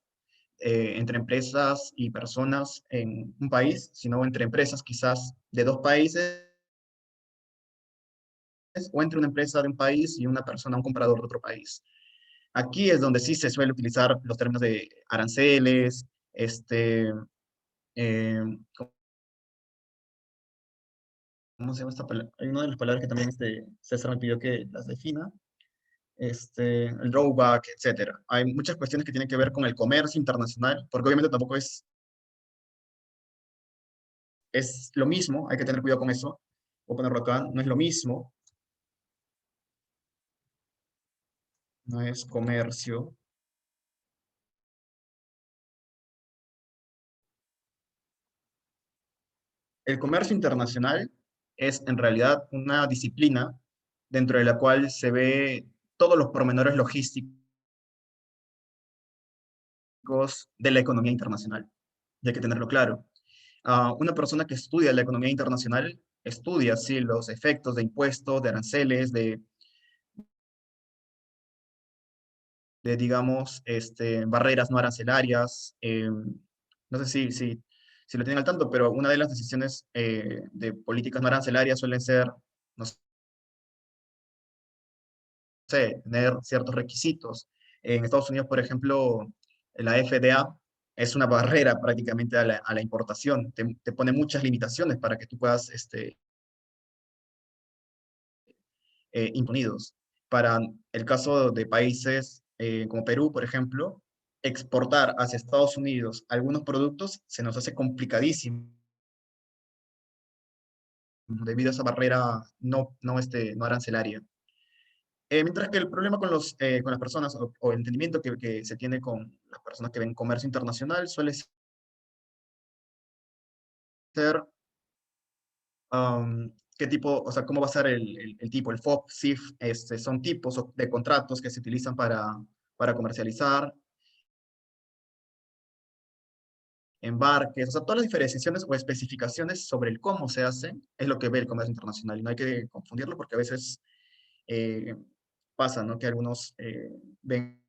entre empresas y personas en un país, sino entre empresas quizás de dos países o entre una empresa de un país y una persona, un comprador de otro país. Aquí es donde sí se suele utilizar los términos de aranceles, eh, ¿cómo se llama esta palabra? Hay una de las palabras que también César me pidió que las defina, el drawback, etcétera. Hay muchas cuestiones que tienen que ver con el comercio internacional, porque obviamente tampoco es lo mismo, hay que tener cuidado con eso. Voy a ponerlo acá, no es lo mismo, no es comercio. El comercio internacional es en realidad una disciplina dentro de la cual se ve todos los pormenores logísticos de la economía internacional. Y hay que tenerlo claro. Una persona que estudia la economía internacional estudia, sí, los efectos de impuestos, de aranceles, digamos, barreras no arancelarias. No sé si lo tienen al tanto, pero una de las decisiones de políticas no arancelarias suelen ser, no sé, tener ciertos requisitos. En Estados Unidos, por ejemplo, la FDA es una barrera prácticamente a la importación. Te pone muchas limitaciones para que tú puedas imponidos. Para el caso de países como Perú, por ejemplo, exportar hacia Estados Unidos algunos productos se nos hace complicadísimo debido a esa barrera no arancelaria. Mientras que el problema con las personas o el entendimiento que se tiene con las personas que ven comercio internacional suele ser qué tipo, o sea, cómo va a ser el tipo, el FOB, SIF, son tipos de contratos que se utilizan para comercializar, embarques, o sea, todas las diferenciaciones o especificaciones sobre el cómo se hace es lo que ve el comercio internacional. Y no hay que confundirlo porque a veces eh, pasa, ¿no? Que algunos ven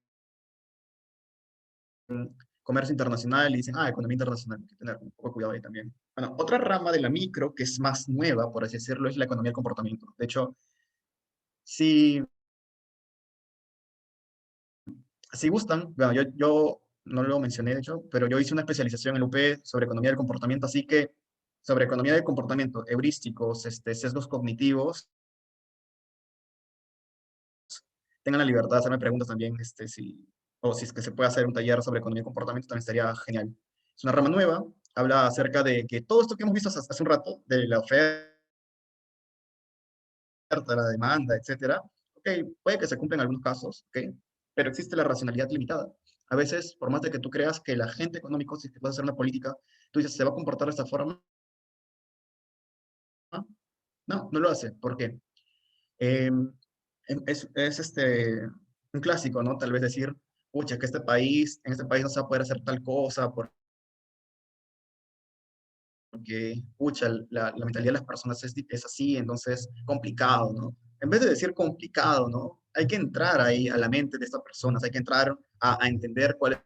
comercio internacional y dicen, economía internacional, hay que tener un poco de cuidado ahí también. Bueno, otra rama de la micro que es más nueva, por así decirlo, es la economía del comportamiento. De hecho, si, si gustan, bueno, yo no lo mencioné, de hecho, pero yo hice una especialización en UP sobre economía del comportamiento, así que sobre economía del comportamiento, heurísticos, sesgos cognitivos, tengan la libertad de hacerme preguntas también, o si es que se puede hacer un taller sobre economía y comportamiento, también estaría genial. Es una rama nueva, habla acerca de que todo esto que hemos visto hace un rato, de la oferta, la demanda, etcétera, ok, puede que se cumpla en algunos casos, ok, pero existe la racionalidad limitada. A veces, por más de que tú creas que el agente económico, si te puede hacer una política, tú dices, se va a comportar de esta forma, no lo hace. ¿Por qué? Eh, es un clásico, ¿no? Tal vez decir, pucha, que en este país no se va a poder hacer tal cosa porque, pucha, la mentalidad de las personas es así, entonces complicado, ¿no? En vez de decir complicado, ¿no? Hay que entrar ahí a la mente de estas personas, hay que entrar a entender cuáles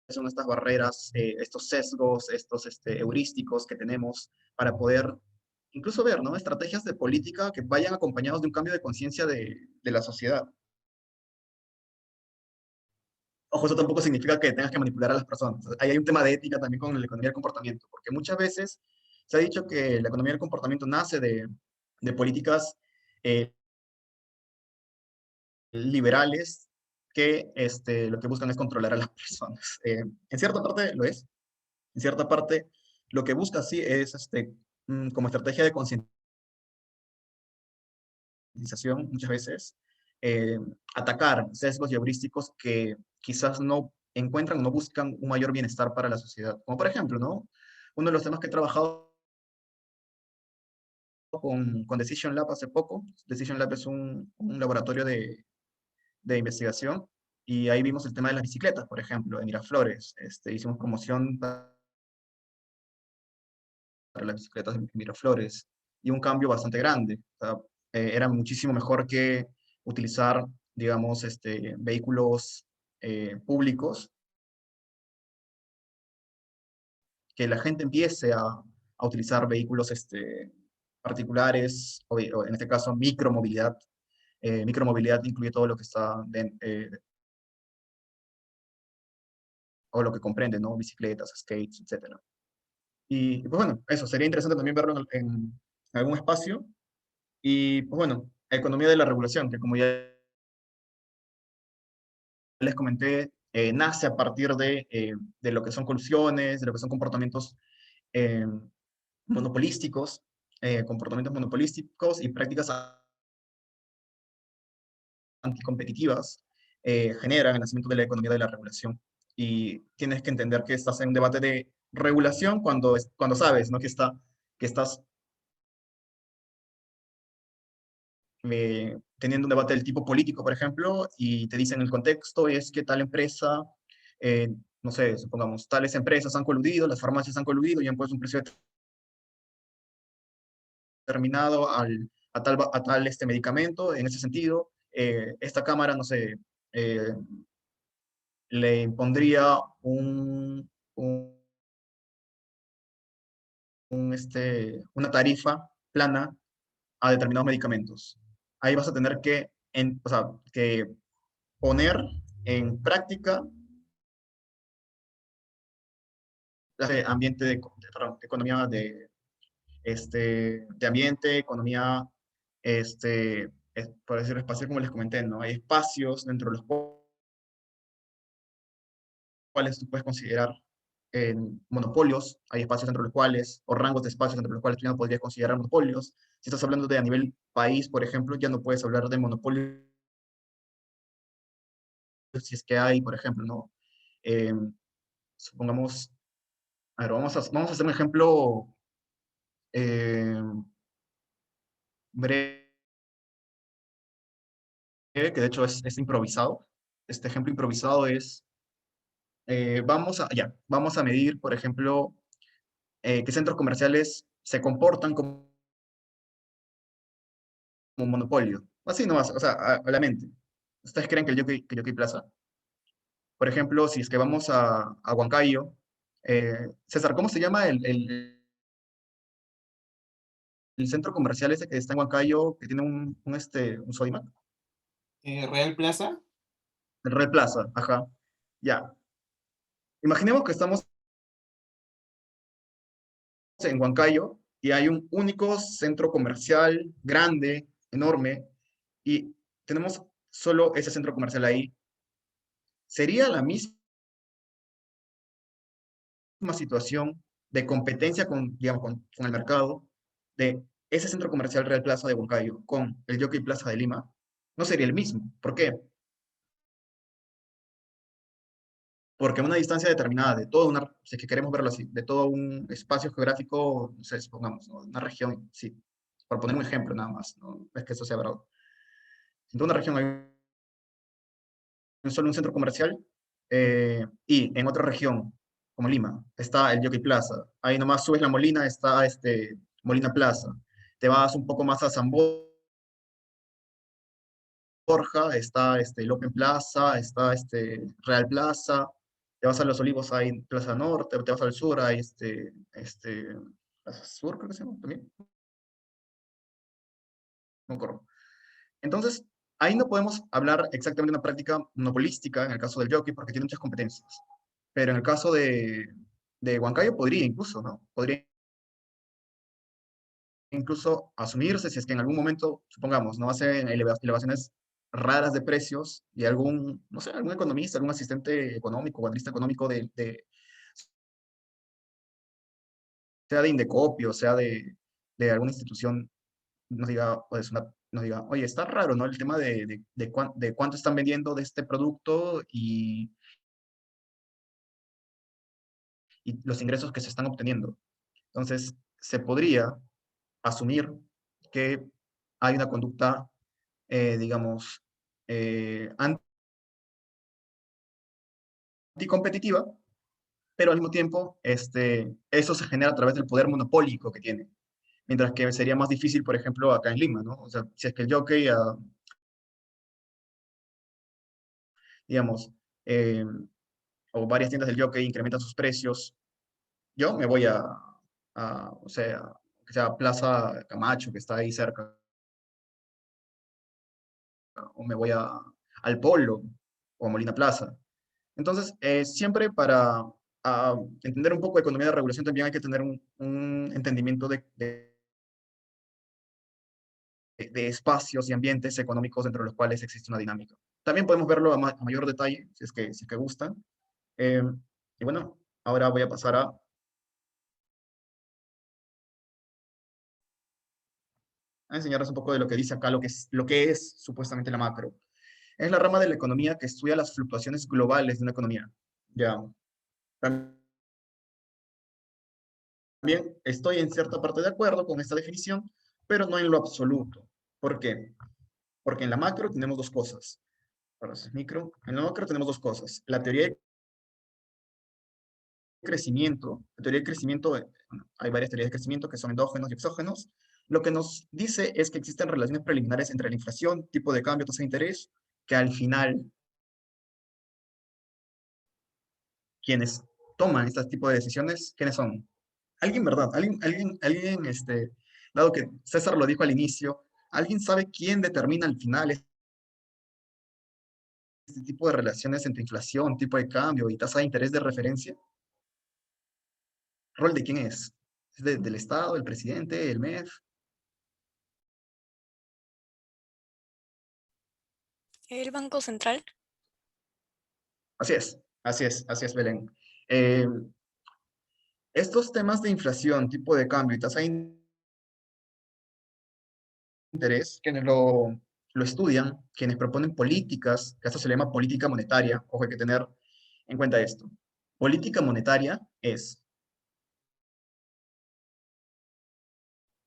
son estas barreras, estos sesgos, estos heurísticos que tenemos para poder incluso ver, ¿no? Estrategias de política que vayan acompañados de un cambio de conciencia de la sociedad. Ojo, eso tampoco significa que tengas que manipular a las personas. Ahí hay un tema de ética también con la economía del comportamiento, porque muchas veces se ha dicho que la economía del comportamiento nace de políticas eh, liberales que lo que buscan es controlar a las personas. En cierta parte lo es, en cierta parte lo que busca sí es como estrategia de concientización muchas veces, eh, atacar sesgos y heurísticos que quizás no encuentran o no buscan un mayor bienestar para la sociedad. Como por ejemplo, ¿no? Uno de los temas que he trabajado con Decision Lab hace poco. Decision Lab es un laboratorio de investigación y ahí vimos el tema de las bicicletas, por ejemplo, en Miraflores. Hicimos promoción las bicicletas en Miraflores, y un cambio bastante grande. O sea, era muchísimo mejor que utilizar, digamos, vehículos públicos, que la gente empiece a utilizar vehículos particulares, o en este caso micromovilidad. Micromovilidad incluye todo lo que está, o lo que comprende, ¿no? Bicicletas, skates, etcétera. Y pues bueno, eso, sería interesante también verlo en algún espacio. Y pues bueno, economía de la regulación, que como ya les comenté, nace a partir de lo que son colusiones, de lo que son comportamientos eh, monopolísticos, y prácticas anticompetitivas, generan el nacimiento de la economía de la regulación. Y tienes que entender que estás en un debate de regulación cuando sabes, ¿no? Que estás teniendo un debate del tipo político, por ejemplo, y te dicen el contexto es que tal empresa, eh, no sé, supongamos, tales empresas han coludido, las farmacias han coludido y han puesto un precio determinado a tal medicamento. En ese sentido, esta Cámara, no sé, eh, le impondría una tarifa plana a determinados medicamentos. Ahí vas a tener o sea, que poner en práctica ambiente perdón, economía de ambiente, economía, por decirlo espacial, como les comenté, ¿no? Hay espacios dentro de los cuales tú puedes considerar monopolios, hay espacios dentro de los cuales, o rangos de espacios dentro de los cuales tú ya no podrías considerar monopolios. Si estás hablando de a nivel país, por ejemplo, ya no puedes hablar de monopolios si es que hay, por ejemplo, ¿no? Eh, supongamos, a ver, vamos a hacer un ejemplo eh, breve, que de hecho es improvisado. Este ejemplo improvisado es, vamos a medir, por ejemplo, qué centros comerciales se comportan como un monopolio. Así nomás, o sea, a la mente. ¿Ustedes creen que el Jockey Plaza? Por ejemplo, si es que vamos a Huancayo, César, ¿cómo se llama el centro comercial ese que está en Huancayo, que tiene un Sodimac? Real Plaza. El Red Plaza, ajá. Ya. Imaginemos que estamos en Huancayo y hay un único centro comercial grande, enorme, y tenemos solo ese centro comercial ahí. ¿Sería la misma situación de competencia digamos, con el mercado de ese centro comercial Real Plaza de Huancayo con el Jockey Plaza de Lima? No sería el mismo. ¿Por qué? Porque a una distancia determinada de si es que queremos verlo así, de todo un espacio geográfico, no sé, supongamos, ¿no? Una región, sí, por poner un ejemplo nada más, no es que eso sea verdad. En toda una región hay solo un centro comercial, y en otra región, como Lima, está el Jockey Plaza. Ahí nomás subes la Molina, está Molina Plaza. Te vas un poco más a San Borja, está el Open Plaza, está Real Plaza. Te vas a Los Olivos, hay Plaza Norte, te vas al sur, hay Plaza Sur, creo que se llama también. No me acuerdo. Entonces, ahí no podemos hablar exactamente de una práctica monopolística en el caso del jockey porque tiene muchas competencias. Pero en el caso de Huancayo podría incluso, ¿no? Podría incluso asumirse si es que en algún momento, supongamos, no hacen elevaciones raras de precios y no sé, algún economista, algún asistente económico o analista económico sea de Indecopio, sea de alguna institución, nos diga, nos diga, oye, está raro, ¿no? El tema de cuánto están vendiendo de este producto y los ingresos que se están obteniendo. Entonces, se podría asumir que hay una conducta, digamos, anticompetitiva, pero al mismo tiempo eso se genera a través del poder monopólico que tiene. Mientras que sería más difícil, por ejemplo, acá en Lima, ¿no? O sea, si es que el jockey, digamos, eh, o varias tiendas del jockey incrementan sus precios, yo me voy o sea, que sea Plaza Camacho, que está ahí cerca, o me voy al Polo, o a Molina Plaza. Entonces, siempre para entender un poco de economía de regulación también hay que tener un entendimiento de espacios y ambientes económicos entre los cuales existe una dinámica. También podemos verlo a mayor detalle, si es que gustan. Eh, y bueno, ahora voy a pasar a enseñarles un poco de lo que dice acá, lo que es supuestamente la macro. Es la rama de la economía que estudia las fluctuaciones globales de una economía. Ya. También estoy en cierta parte de acuerdo con esta definición, pero no en lo absoluto. ¿Por qué? Porque en la macro tenemos dos cosas. Para es micro, en la macro tenemos dos cosas. La teoría de crecimiento, la teoría de crecimiento, bueno, hay varias teorías de crecimiento que son endógenos y exógenos. Lo que nos dice es que existen relaciones preliminares entre la inflación, tipo de cambio, tasa de interés, que al final quienes toman este tipo de decisiones, ¿quiénes son? Alguien, ¿verdad? Alguien, dado que César lo dijo al inicio, ¿alguien sabe quién determina al final este tipo de relaciones entre inflación, tipo de cambio y tasa de interés de referencia? ¿Rol de quién es? ¿Es del Estado, el presidente, el MEF? El Banco Central. Así es, Belén. Eh, Estos temas de inflación, tipo de cambio y tasa de interés, quienes lo estudian, quienes proponen políticas, que esto se le llama política monetaria, ojo, hay que tener en cuenta esto. Política monetaria es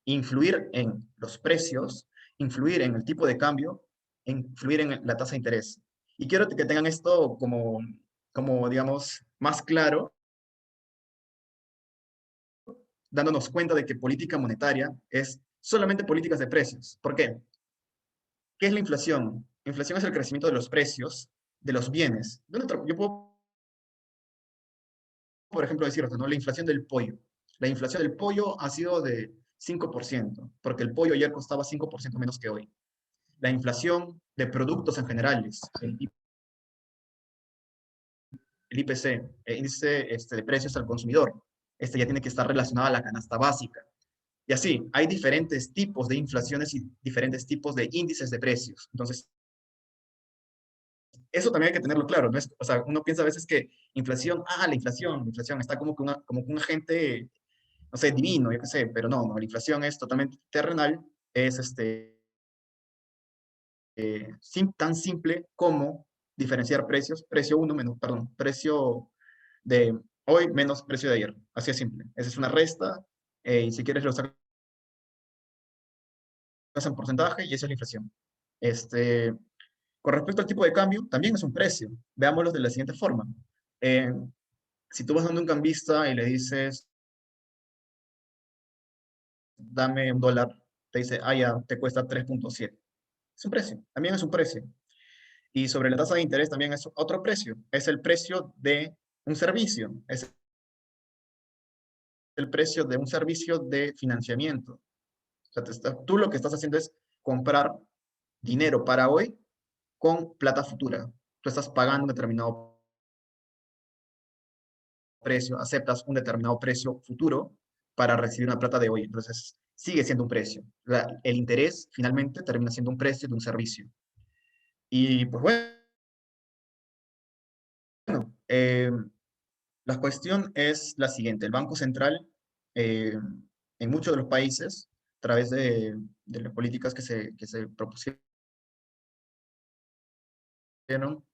influir en los precios, influir en el tipo de cambio, influir en la tasa de interés. Y quiero que tengan esto como digamos, más claro, dándonos cuenta de que política monetaria es solamente políticas de precios. ¿Por qué? ¿Qué es la inflación? Inflación es el crecimiento de los precios de los bienes. Yo puedo, por ejemplo, decir esto, ¿no? La inflación del pollo. La inflación del pollo ha sido de 5%, porque el pollo ayer costaba 5% menos que hoy. La inflación de productos en generales, el IPC, el índice de precios al consumidor, ya tiene que estar relacionado a la canasta básica. Y así, hay diferentes tipos de inflaciones y diferentes tipos de índices de precios. Entonces, eso también hay que tenerlo claro, ¿no? O sea, uno piensa a veces que inflación, la inflación está como que un agente, no sé, divino, yo qué sé, pero no, la inflación es totalmente terrenal, es tan simple como diferenciar precios, precio uno menos, perdón, precio de hoy menos precio de ayer, así es simple. Esa es una resta, y si quieres lo sacas en porcentaje y eso es la inflación. Este, con respecto al tipo de cambio, también es un precio. Veámoslo de la siguiente forma. Eh, si tú vas dando un cambista y le dices, dame un dólar, te dice, ah, ya, te cuesta 3.7. Es un precio, también es un precio. Y sobre la tasa de interés también es otro precio. Es el precio de un servicio. Es el precio de un servicio de financiamiento. O sea, tú lo que estás haciendo es comprar dinero para hoy con plata futura. Tú estás pagando un determinado precio, aceptas un determinado precio futuro para recibir una plata de hoy. Entonces, sigue siendo un precio. El interés finalmente termina siendo un precio de un servicio. Y pues bueno, la cuestión es la siguiente. El Banco Central, eh, en muchos de los países, a través de las políticas que se propusieron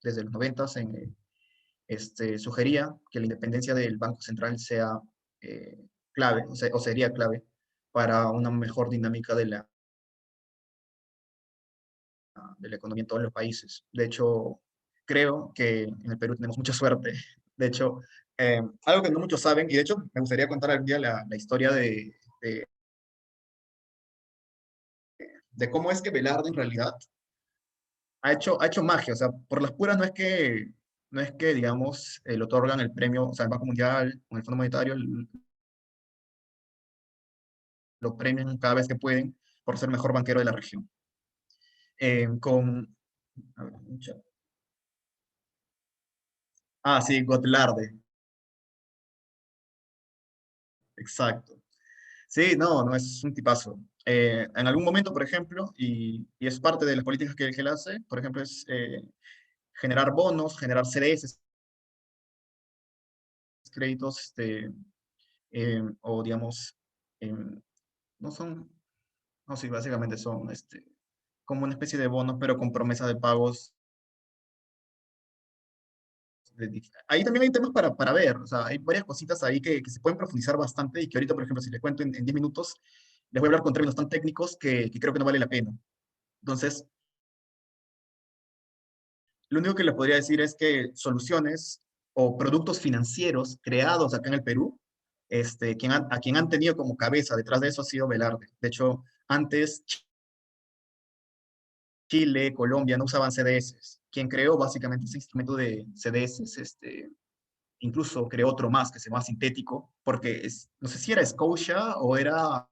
desde los 90, sugería que la independencia del Banco Central sea clave, o sería clave para una mejor dinámica de la economía en todos los países. De hecho, creo que en el Perú tenemos mucha suerte. De hecho, Algo que no muchos saben, y de hecho me gustaría contar algún día la historia de cómo es que Velarde en realidad ha hecho magia, o sea, por las puras no es que digamos, le otorgan el premio, o sea, el Banco Mundial, con el Fondo Monetario, lo premian cada vez que pueden por ser mejor banquero de la región. A ver, sí, Gotlarde, exacto. Sí, no, no es un tipazo. En algún momento, por ejemplo, y es parte de las políticas que él hace, por ejemplo, es generar bonos, generar CDS, créditos, o digamos, em, no son, no, sí, básicamente son como una especie de bonos, pero con promesa de pagos. Ahí también hay temas para ver, o sea, hay varias cositas ahí que se pueden profundizar bastante y que ahorita, por ejemplo, si les cuento en 10 minutos, les voy a hablar con términos tan técnicos que creo que no vale la pena. Entonces, lo único que les podría decir es que soluciones o productos financieros creados acá en el Perú, a quien han tenido como cabeza detrás de eso ha sido Velarde. De hecho, antes Chile, Colombia no usaban CDS. Quien creó básicamente ese instrumento de CDS, incluso creó otro más que se llama sintético, porque no sé si era Scotia o era,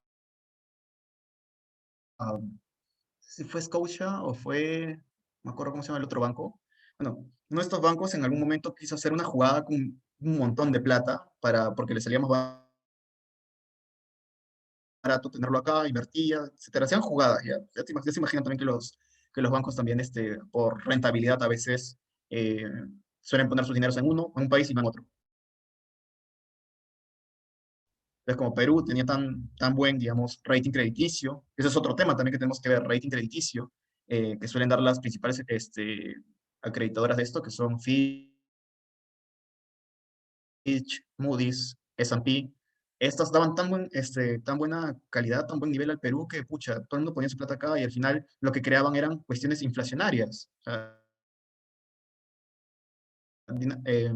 si fue Scotia o fue, no me acuerdo cómo se llama el otro banco. Bueno, uno de estos bancos en algún momento quiso hacer una jugada con un montón de plata porque le salía más barato tenerlo acá, invertía, etcétera. Hacían jugadas, ya se imaginan también que los bancos también, por rentabilidad a veces, eh, suelen poner sus dineros en un país y no en otro. Entonces, como Perú tenía tan buen, digamos, rating crediticio, ese es otro tema también que tenemos que ver, rating crediticio, que suelen dar las principales acreditadoras de esto, que son Fitch, Moody's, S&P. Estas daban tan buena calidad, tan buen nivel al Perú que, pucha, todo el mundo ponía su plata acá y al final lo que creaban eran cuestiones inflacionarias. O sea, din- eh,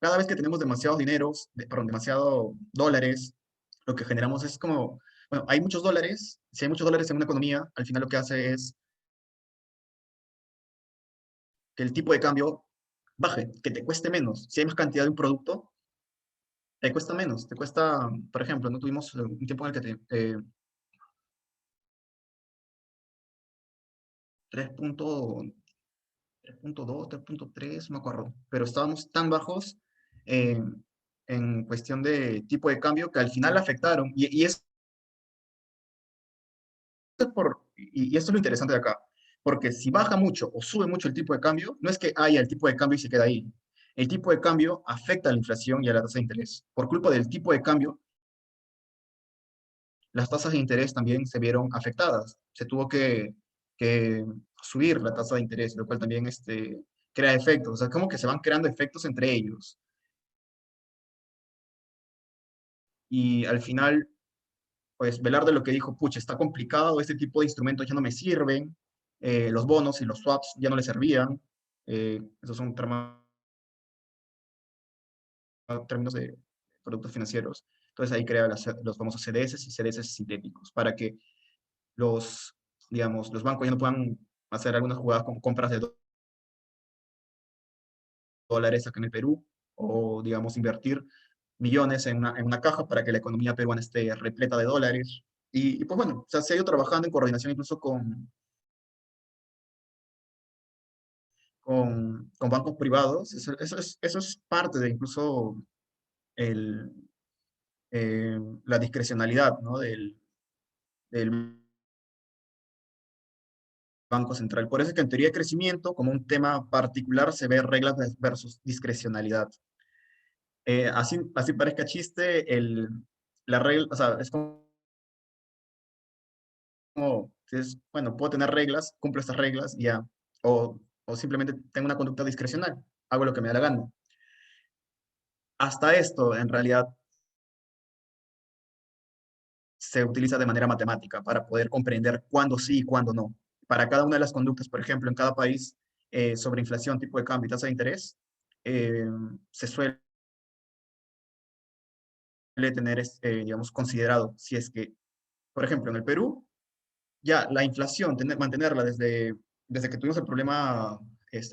cada vez que tenemos demasiados dineros, perdón, demasiados dólares, lo que generamos es como, bueno, hay muchos dólares, si hay muchos dólares en una economía, al final lo que hace es que el tipo de cambio baje, que te cueste menos. Si hay más cantidad de un producto, te cuesta menos. Te cuesta, por ejemplo, no tuvimos un tiempo en el que 3.2, 3.3, no me acuerdo, pero estábamos tan bajos eh, en cuestión de tipo de cambio que al final afectaron. Y esto es lo interesante de acá, porque si baja mucho o sube mucho el tipo de cambio, no es que haya el tipo de cambio y se queda ahí. El tipo de cambio afecta a la inflación y a la tasa de interés. Por culpa del tipo de cambio, las tasas de interés también se vieron afectadas. Se tuvo que subir la tasa de interés, lo cual también crea efectos. O sea, como que se van creando efectos entre ellos. Y al final, pues Velarde lo que dijo, pucha, está complicado, este tipo de instrumentos ya no me sirven, los bonos y los swaps ya no le servían, esos son términos de productos financieros. Entonces ahí crea los famosos CDS y CDS sintéticos, para que los, digamos, los bancos ya no puedan hacer algunas jugadas como compras de dólares acá en el Perú, o digamos, invertir millones en una caja para que la economía peruana esté repleta de dólares. Y pues bueno, o sea, se ha ido trabajando en coordinación incluso con bancos privados. Eso es parte de incluso el, la discrecionalidad, ¿no? del Banco Central. Por eso es que en teoría de crecimiento, como un tema particular, se ve reglas versus discrecionalidad. Así parezca chiste, la regla, o sea, es como, bueno, puedo tener reglas, cumplo estas reglas, y ya, o simplemente tengo una conducta discrecional, hago lo que me da la gana. Hasta esto, en realidad, se utiliza de manera matemática para poder comprender cuándo sí y cuándo no. Para cada una de las conductas, por ejemplo, en cada país, sobre inflación, tipo de cambio y tasa de interés, se suele tener, digamos, considerado si es que, por ejemplo, en el Perú, ya la inflación, mantenerla desde que tuvimos el problema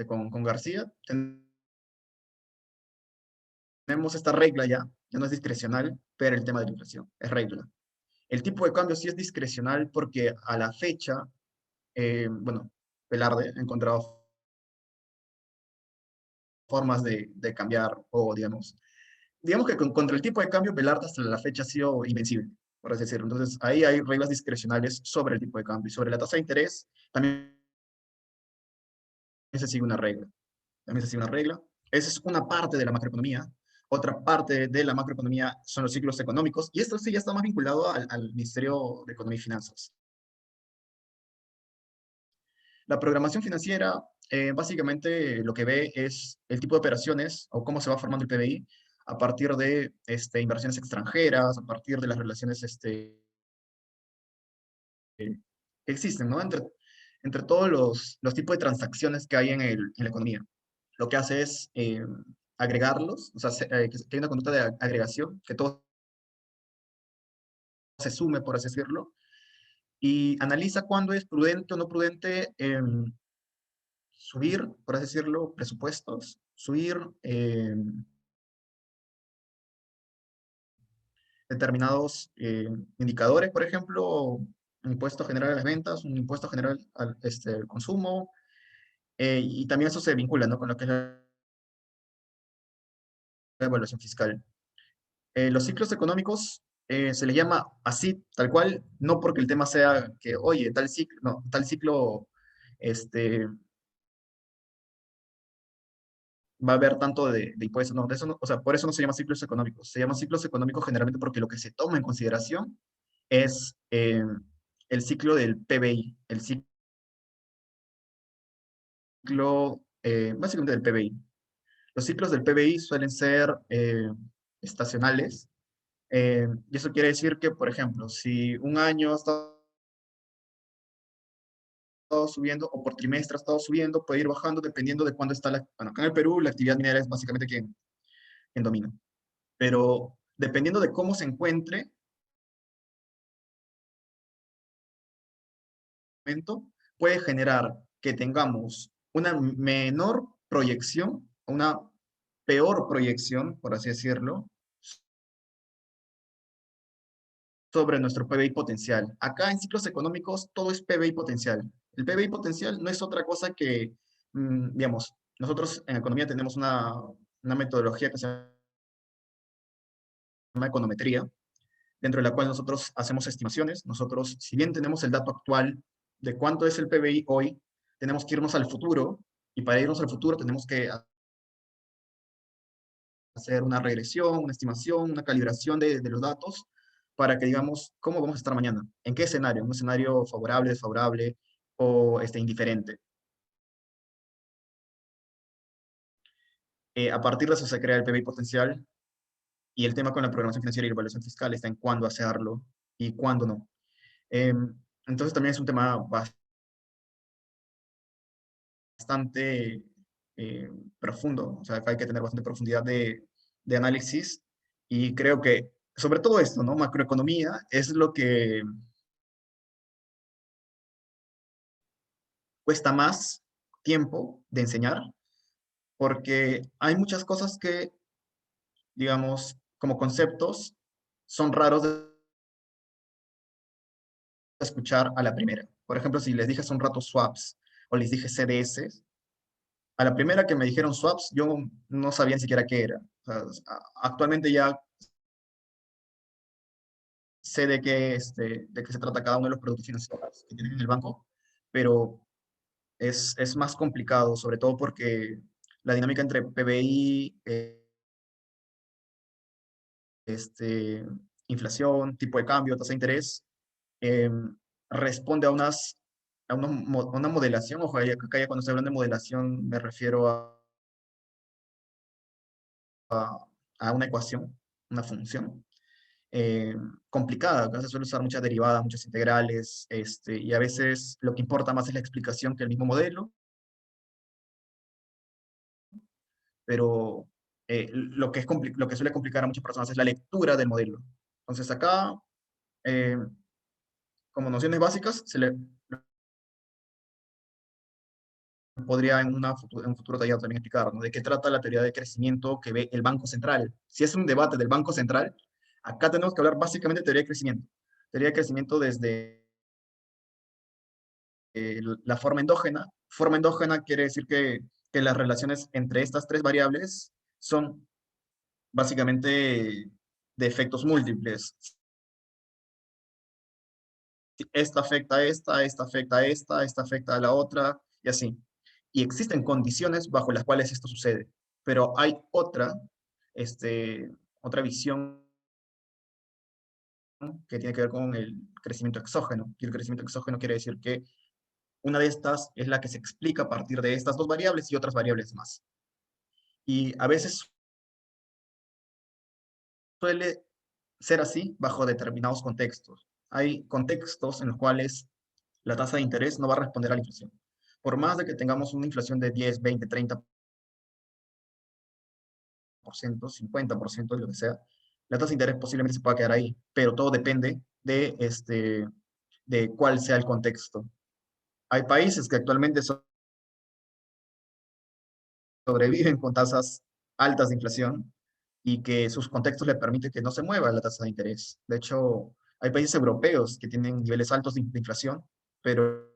con García, tenemos esta regla ya no es discrecional, pero el tema de la inflación es regla. El tipo de cambio sí es discrecional porque a la fecha, bueno, Velarde ha encontrado formas de cambiar o, digamos que contra el tipo de cambio, Velarde hasta la fecha ha sido invencible, por así decirlo. Entonces, ahí hay reglas discrecionales sobre el tipo de cambio. Y sobre la tasa de interés, también se sigue una regla. También se sigue una regla. Esa es una parte de la macroeconomía. Otra parte de la macroeconomía son los ciclos económicos. Y esto sí ya está más vinculado al Ministerio de Economía y Finanzas. La programación financiera, básicamente lo que ve es el tipo de operaciones o cómo se va formando el PBI a partir de inversiones extranjeras, a partir de las relaciones que existen, ¿no? Entre todos los tipos de transacciones que hay en la economía. Lo que hace es agregarlos, o sea, que hay una conducta de agregación, que todo se sume, por así decirlo, y analiza cuándo es prudente o no prudente subir, por así decirlo, presupuestos, subir determinados indicadores, por ejemplo, un impuesto general a las ventas, un impuesto general al consumo, y también eso se vincula, ¿no?, con lo que es la evaluación fiscal. Los ciclos económicos se les llama así, tal cual, no porque el tema sea que, oye, tal ciclo, no, tal ciclo este, va a haber tanto de impuestos, no, de eso no, o sea, por eso no se llama ciclos económicos. Se llama ciclos económicos generalmente porque lo que se toma en consideración es el ciclo del PBI, el ciclo básicamente del PBI. Los ciclos del PBI suelen ser estacionales, y eso quiere decir que, por ejemplo, si un año ha estado subiendo o por trimestre ha estado subiendo, puede ir bajando dependiendo de cuándo está bueno, acá en el Perú la actividad minera es básicamente quien domina. Pero dependiendo de cómo se encuentre, puede generar que tengamos una menor proyección, una peor proyección, por así decirlo, sobre nuestro PBI potencial. Acá en ciclos económicos todo es PBI potencial. El PBI potencial no es otra cosa que, digamos, nosotros en economía tenemos una metodología que se llama econometría, dentro de la cual nosotros hacemos estimaciones. Nosotros, si bien tenemos el dato actual de cuánto es el PBI hoy, tenemos que irnos al futuro, y para irnos al futuro tenemos que hacer una regresión, una estimación, una calibración de los datos, para que digamos cómo vamos a estar mañana, en qué escenario, un escenario favorable, desfavorable o indiferente. A partir de eso se crea el PBI potencial, y el tema con la programación financiera y la evaluación fiscal está en cuándo hacerlo y cuándo no. Entonces también es un tema bastante profundo, o sea, hay que tener bastante profundidad de análisis, y creo que sobre todo esto, ¿no? Macroeconomía es lo que cuesta más tiempo de enseñar, porque hay muchas cosas que, digamos, como conceptos, son raros de escuchar a la primera. Por ejemplo, si les dije hace un rato swaps o les dije CDS, a la primera que me dijeron swaps, yo no sabía ni siquiera qué era. O sea, actualmente ya sé de qué se trata cada uno de los productos financieros que tienen en el banco, pero es más complicado, sobre todo porque la dinámica entre PBI, este, inflación, tipo de cambio, tasa de interés, eh, responde a una modelación. Ojo, acá ya cuando estoy hablando de modelación me refiero a una ecuación, una función eh, complicada. Acá se suele usar muchas derivadas, muchas integrales, y a veces lo que importa más es la explicación que el mismo modelo, pero lo que suele complicar a muchas personas es la lectura del modelo. Entonces acá, eh, como nociones básicas, se le podría en un futuro tallado también explicar, ¿no? De qué trata la teoría de crecimiento que ve el Banco Central. Si es un debate del Banco Central, acá tenemos que hablar básicamente de teoría de crecimiento. Teoría de crecimiento desde la forma endógena. Forma endógena quiere decir que las relaciones entre estas tres variables son básicamente de efectos múltiples. Esta afecta a esta afecta a esta afecta a la otra, y así. Y existen condiciones bajo las cuales esto sucede. Pero hay otra visión que tiene que ver con el crecimiento exógeno. Y el crecimiento exógeno quiere decir que una de estas es la que se explica a partir de estas dos variables y otras variables más. Y a veces suele ser así bajo determinados contextos. Hay contextos en los cuales la tasa de interés no va a responder a la inflación. Por más de que tengamos una inflación de 10, 20, 30%, 50%, lo que sea, la tasa de interés posiblemente se pueda quedar ahí, pero todo depende de cuál sea el contexto. Hay países que actualmente sobreviven con tasas altas de inflación y que sus contextos le permiten que no se mueva la tasa de interés. De hecho, hay países europeos que tienen niveles altos de inflación, pero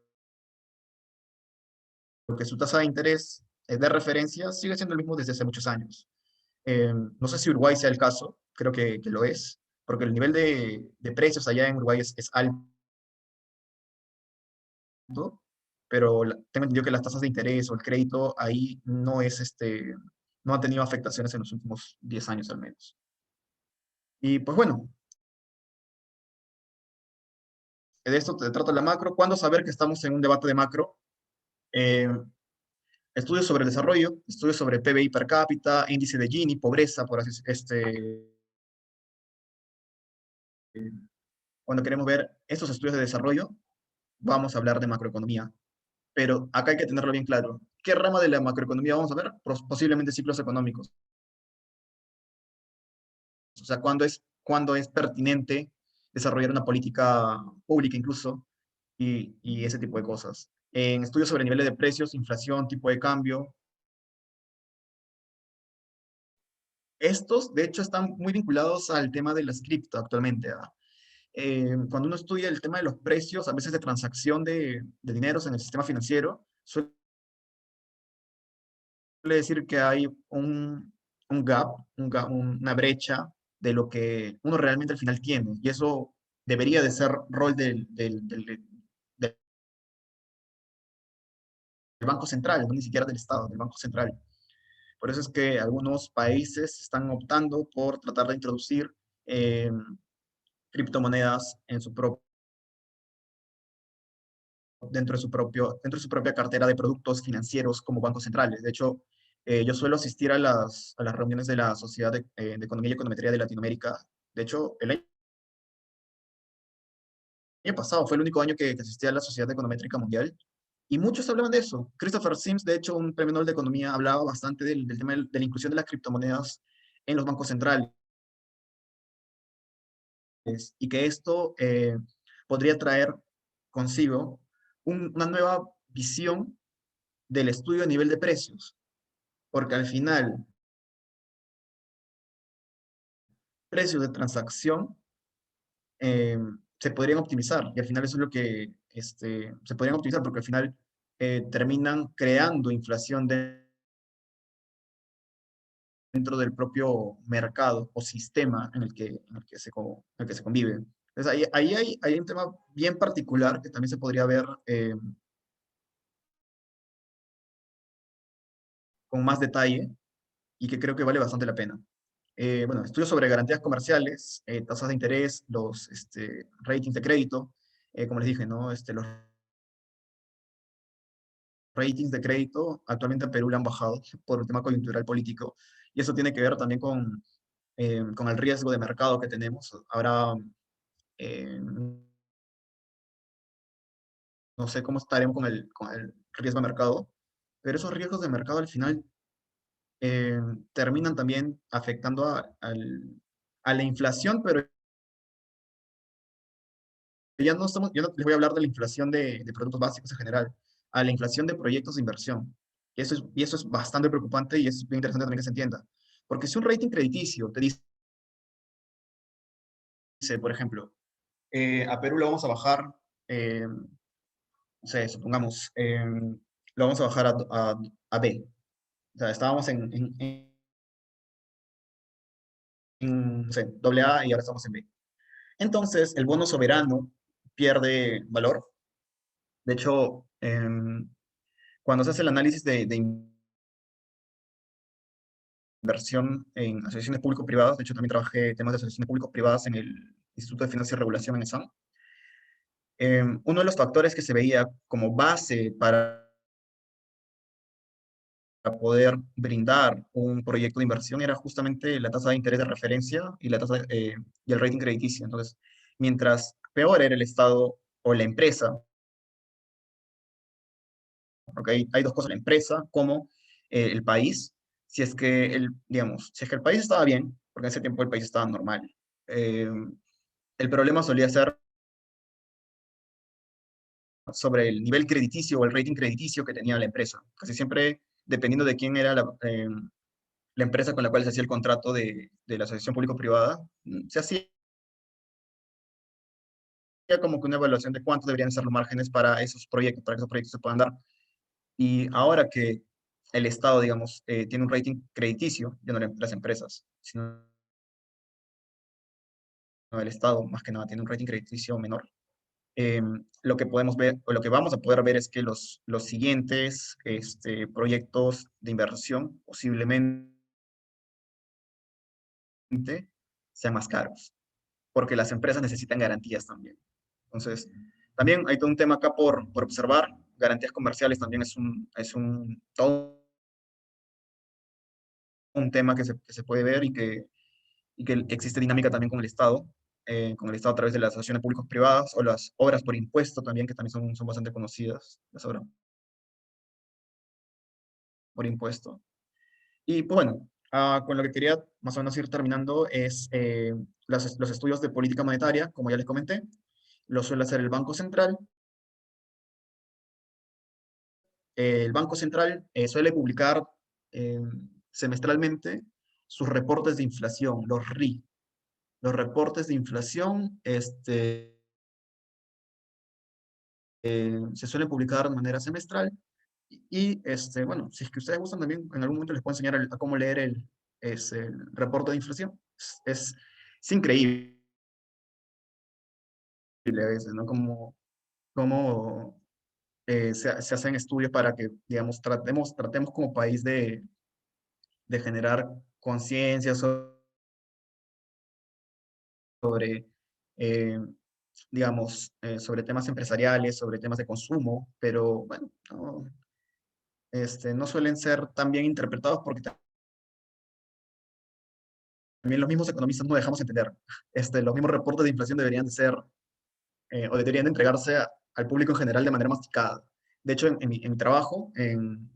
que su tasa de interés de referencia sigue siendo el mismo desde hace muchos años. No sé si Uruguay sea el caso, creo que lo es, porque el nivel de precios allá en Uruguay es alto, pero tengo entendido que las tasas de interés o el crédito ahí no ha tenido afectaciones en los últimos 10 años al menos. Y pues bueno, de esto te trata la macro. ¿Cuándo saber que estamos en un debate de macro? Eh, Estudios sobre el desarrollo, estudios sobre PBI per cápita, índice de Gini, pobreza, por así cuando queremos ver estos estudios de desarrollo, vamos a hablar de macroeconomía. Pero acá hay que tenerlo bien claro. ¿Qué rama de la macroeconomía vamos a ver? Posiblemente ciclos económicos. O sea, cuándo es pertinente desarrollar una política pública incluso y ese tipo de cosas. En estudios sobre niveles de precios, inflación, tipo de cambio, estos de hecho están muy vinculados al tema de las cripto actualmente. Cuando uno estudia el tema de los precios, a veces de transacción de dineros en el sistema financiero, suele decir que hay un gap, una brecha de lo que uno realmente al final tiene. Y eso debería de ser rol del Banco Central, no ni siquiera del Estado, del Banco Central. Por eso es que algunos países están optando por tratar de introducir eh, criptomonedas en dentro de su propia cartera de productos financieros como bancos centrales. De hecho, yo suelo asistir a las reuniones de la Sociedad de Economía y Econometría de Latinoamérica. De hecho, el año pasado fue el único año que asistí a la Sociedad Econométrica Mundial y muchos hablaban de eso. Christopher Sims, de hecho, un premio Nobel de Economía, hablaba bastante del tema de la inclusión de las criptomonedas en los bancos centrales y que esto podría traer consigo una nueva visión del estudio a nivel de precios, porque al final, precios de transacción eh, se podrían optimizar, y al final eso es lo que se podrían optimizar, porque al final terminan creando inflación dentro del propio mercado o sistema en el que se convive. Entonces, hay un tema bien particular que también se podría ver con más detalle y que creo que vale bastante la pena. Bueno, estudios sobre garantías comerciales, tasas de interés, los ratings de crédito, como les dije, ¿no? Los ratings de crédito actualmente en Perú le han bajado por un tema coyuntural político, y eso tiene que ver también con el riesgo de mercado que tenemos. Ahora, no sé cómo estaremos con el riesgo de mercado, pero esos riesgos de mercado al final terminan también afectando a la inflación, pero yo no les voy a hablar de la inflación de productos básicos en general, a la inflación de proyectos de inversión. Y eso es bastante preocupante y es bien interesante también que se entienda. Porque si un rating crediticio te dice, por ejemplo, a Perú lo vamos a bajar, no sé, supongamos, lo vamos a bajar a B. O sea, estábamos no sé, doble A y ahora estamos en B. Entonces, el bono soberano pierde valor. De hecho, cuando se hace el análisis de inversión en asociaciones público-privadas, de hecho también trabajé temas de asociaciones público-privadas en el Instituto de Finanzas y Regulación en ESAM, uno de los factores que se veía como base para poder brindar un proyecto de inversión era justamente la tasa de interés de referencia y, y el rating crediticio. Entonces, mientras peor era el Estado o la empresa, porque hay dos cosas, la empresa como el país, si es que digamos, si es que el país estaba bien, porque en ese tiempo el país estaba normal, eh, el problema solía ser sobre el nivel crediticio o el rating crediticio que tenía la empresa. Casi siempre, dependiendo de quién era la empresa con la cual se hacía el contrato de la asociación público-privada, se hacía como que una evaluación de cuánto deberían ser los márgenes para que esos proyectos se puedan dar. Y ahora que el Estado, digamos, tiene un rating crediticio, ya no las empresas, sino el Estado, más que nada, tiene un rating crediticio menor. Lo que podemos ver, o lo que vamos a poder ver es que los siguientes proyectos de inversión posiblemente sean más caros, porque las empresas necesitan garantías también. Entonces, también hay todo un tema acá por observar. Garantías comerciales también todo un tema que se puede ver y que existe dinámica también con el Estado a través de las asociaciones públicas privadas o las obras por impuesto también, que también son bastante conocidas, las obras por impuesto. Y pues bueno, con lo que quería más o menos ir terminando es los estudios de política monetaria, como ya les comenté, lo suele hacer el Banco Central. El Banco Central suele publicar eh, semestralmente sus reportes de inflación, los RI. Los reportes de inflación se suelen publicar de manera semestral. Bueno, si es que ustedes gustan también, en algún momento les puedo enseñar a cómo leer el reporte de inflación. Es, es increíble a veces, ¿no? Como se hacen estudios para que, digamos, tratemos como país de generar conciencia sobre, eh, digamos, sobre temas empresariales, sobre temas de consumo, pero bueno, no suelen ser tan bien interpretados porque también los mismos economistas no dejamos entender. Los mismos reportes de inflación deberían de ser, o deberían de entregarse al público en general de manera masticada. De hecho, en mi trabajo, en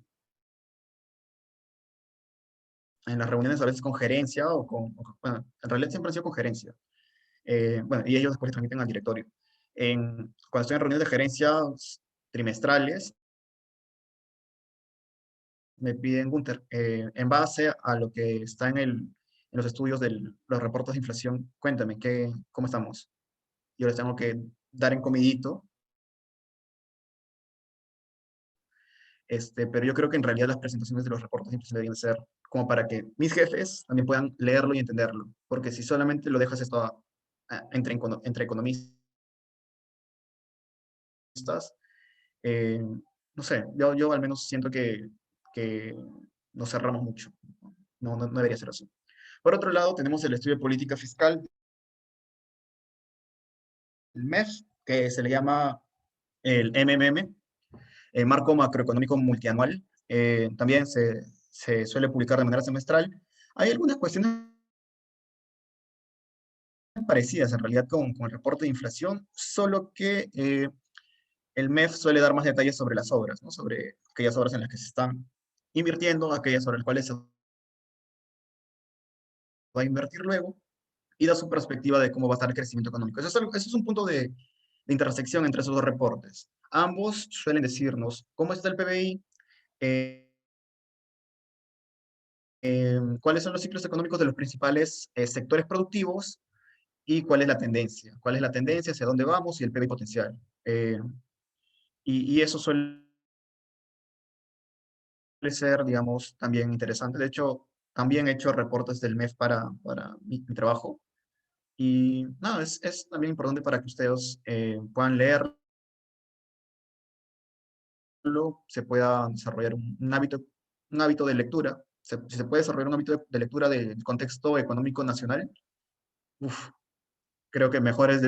las reuniones a veces con gerencia bueno, en realidad siempre han sido con gerencia. Bueno, y ellos después transmiten al directorio. Cuando estoy en reuniones de gerencia trimestrales, me piden, Gunter, en base a lo que está en los estudios de los reportes de inflación, cuéntame, ¿cómo estamos? Yo les tengo que dar en comidito, pero yo creo que en realidad las presentaciones de los reportes de inflación deberían ser como para que mis jefes también puedan leerlo y entenderlo, porque si solamente lo dejas esto entre economistas, eh, no sé, yo al menos siento que nos cerramos mucho. No debería ser así. Por otro lado, tenemos el estudio de política fiscal, el MEF, que se le llama el MMM, el Marco Macroeconómico Multianual. También se suele publicar de manera semestral. Hay algunas cuestiones parecidas en realidad con el reporte de inflación, solo que el MEF suele dar más detalles sobre las obras, ¿no? Sobre aquellas obras en las que se están invirtiendo, aquellas sobre las cuales se va a invertir luego y da su perspectiva de cómo va a estar el crecimiento económico. Eso es un punto de intersección entre esos dos reportes. Ambos suelen decirnos cómo está el PBI, eh, cuáles son los ciclos económicos de los principales sectores productivos y cuál es la tendencia. Cuál es la tendencia, hacia dónde vamos y el PBI potencial. Y eso suele ser, digamos, también interesante. De hecho, también he hecho reportes del MEF para mi trabajo. Y nada, es también importante para que ustedes puedan leerlo, se pueda desarrollar un hábito de lectura. Si se puede desarrollar un hábito de lectura del contexto económico nacional, uf, creo que mejores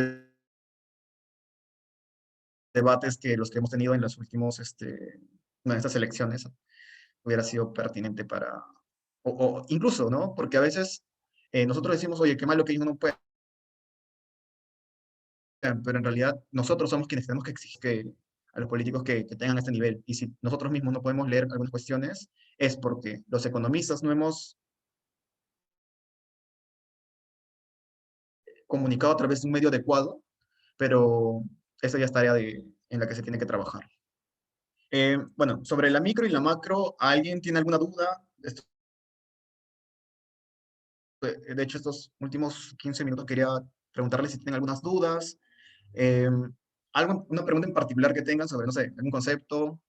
debates que los que hemos tenido en los últimos, en estas elecciones hubiera sido pertinente para, o incluso, ¿no? Porque a veces nosotros decimos, oye, qué malo que ellos no pueden, pero en realidad nosotros somos quienes tenemos que exigir a los políticos que tengan este nivel. Y si nosotros mismos no podemos leer algunas cuestiones, es porque los economistas no hemos comunicado a través de un medio adecuado, pero esa ya es tarea en la que se tiene que trabajar. Bueno, sobre la micro y la macro, ¿alguien tiene alguna duda? De hecho, estos últimos 15 minutos quería preguntarles si tienen algunas dudas. Eh, una pregunta en particular que tengan sobre, no sé, algún concepto.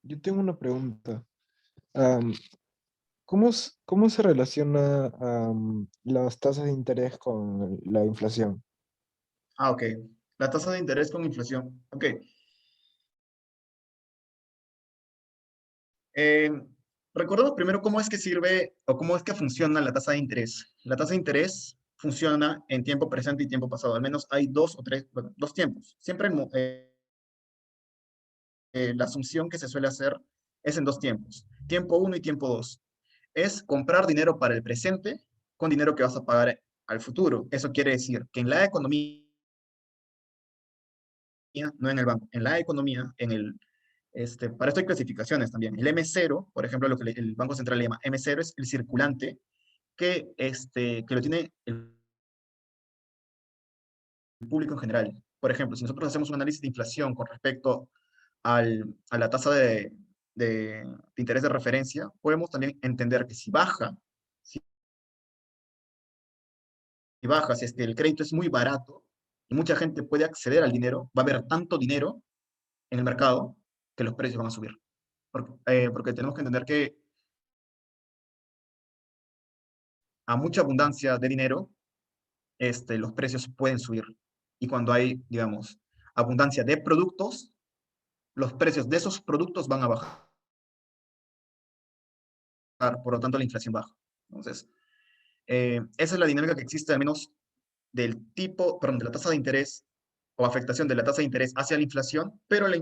Yo tengo una pregunta. Am, ¿Cómo se relaciona las tasas de interés con la inflación? Ah, ok. La tasa de interés con inflación. Ok. Eh, recordemos primero cómo es que sirve o cómo es que funciona la tasa de interés. La tasa de interés funciona en tiempo presente y tiempo pasado. Al menos hay dos o tres, bueno, dos tiempos. Siempre la asunción que se suele hacer es en dos tiempos. Tiempo uno y tiempo dos. Es comprar dinero para el presente con dinero que vas a pagar al futuro. Eso quiere decir que en la economía, no en el banco, en la economía, para esto hay clasificaciones también. El M0, por ejemplo, lo que el Banco Central le llama M0 es el circulante que lo tiene el público en general. Por ejemplo, si nosotros hacemos un análisis de inflación con respecto a la tasa de interés de referencia, podemos también entender que si baja, si es que el crédito es muy barato y mucha gente puede acceder al dinero, va a haber tanto dinero en el mercado que los precios van a subir. Porque tenemos que entender que a mucha abundancia de dinero, los precios pueden subir. Y cuando hay, digamos, abundancia de productos, los precios de esos productos van a bajar. Por lo tanto, la inflación baja. Entonces, esa es la dinámica que existe, al menos del tipo, perdón, de la tasa de interés o afectación de la tasa de interés hacia la inflación, pero la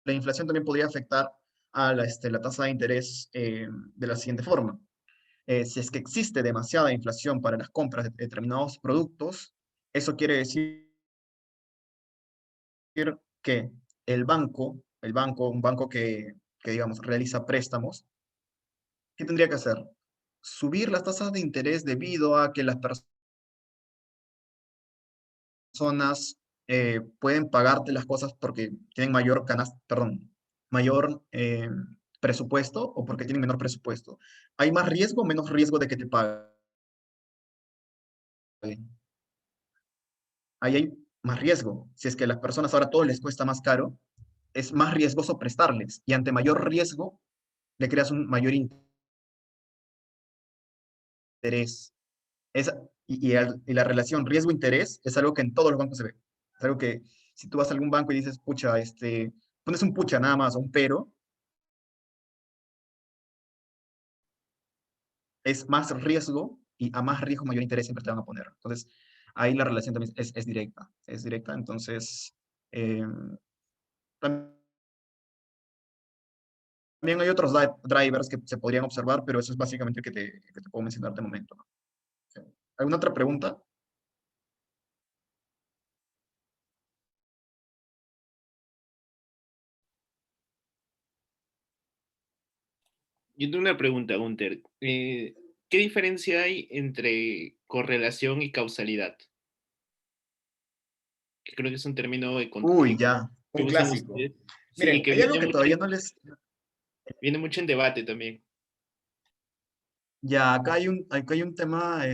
inflación también podría afectar a la tasa de interés de la siguiente forma. Si es que existe demasiada inflación para las compras de determinados productos, eso quiere decir que un banco que digamos realiza préstamos, ¿qué tendría que hacer? Subir las tasas de interés debido a que las personas pueden pagarte las cosas porque tienen mayor presupuesto o porque tienen menor presupuesto. ¿Hay más riesgo o menos riesgo de que te paguen? Ahí hay más riesgo. Si es que a las personas ahora todo les cuesta más caro, es más riesgoso prestarles. Y ante mayor riesgo, le creas un mayor interés. Esa, y la relación riesgo-interés es algo que en todos los bancos se ve. Es algo que si tú vas a algún banco y dices, pucha, pones un pucha nada más o un pero, es más riesgo y a más riesgo mayor interés siempre te van a poner. Entonces, ahí la relación también es directa. Es directa, entonces, eh, también hay otros drivers que se podrían observar, pero eso es básicamente el que te puedo mencionar de momento, ¿no? Sí. ¿Alguna otra pregunta? Yo tengo una pregunta, Gunter. ¿Qué diferencia hay entre correlación y causalidad? Que creo que es un término Uy, ya, que un usan clásico. ustedes. Sí, Miren, que hay algo que todavía no les... viene mucho en debate también. Ya, acá hay un tema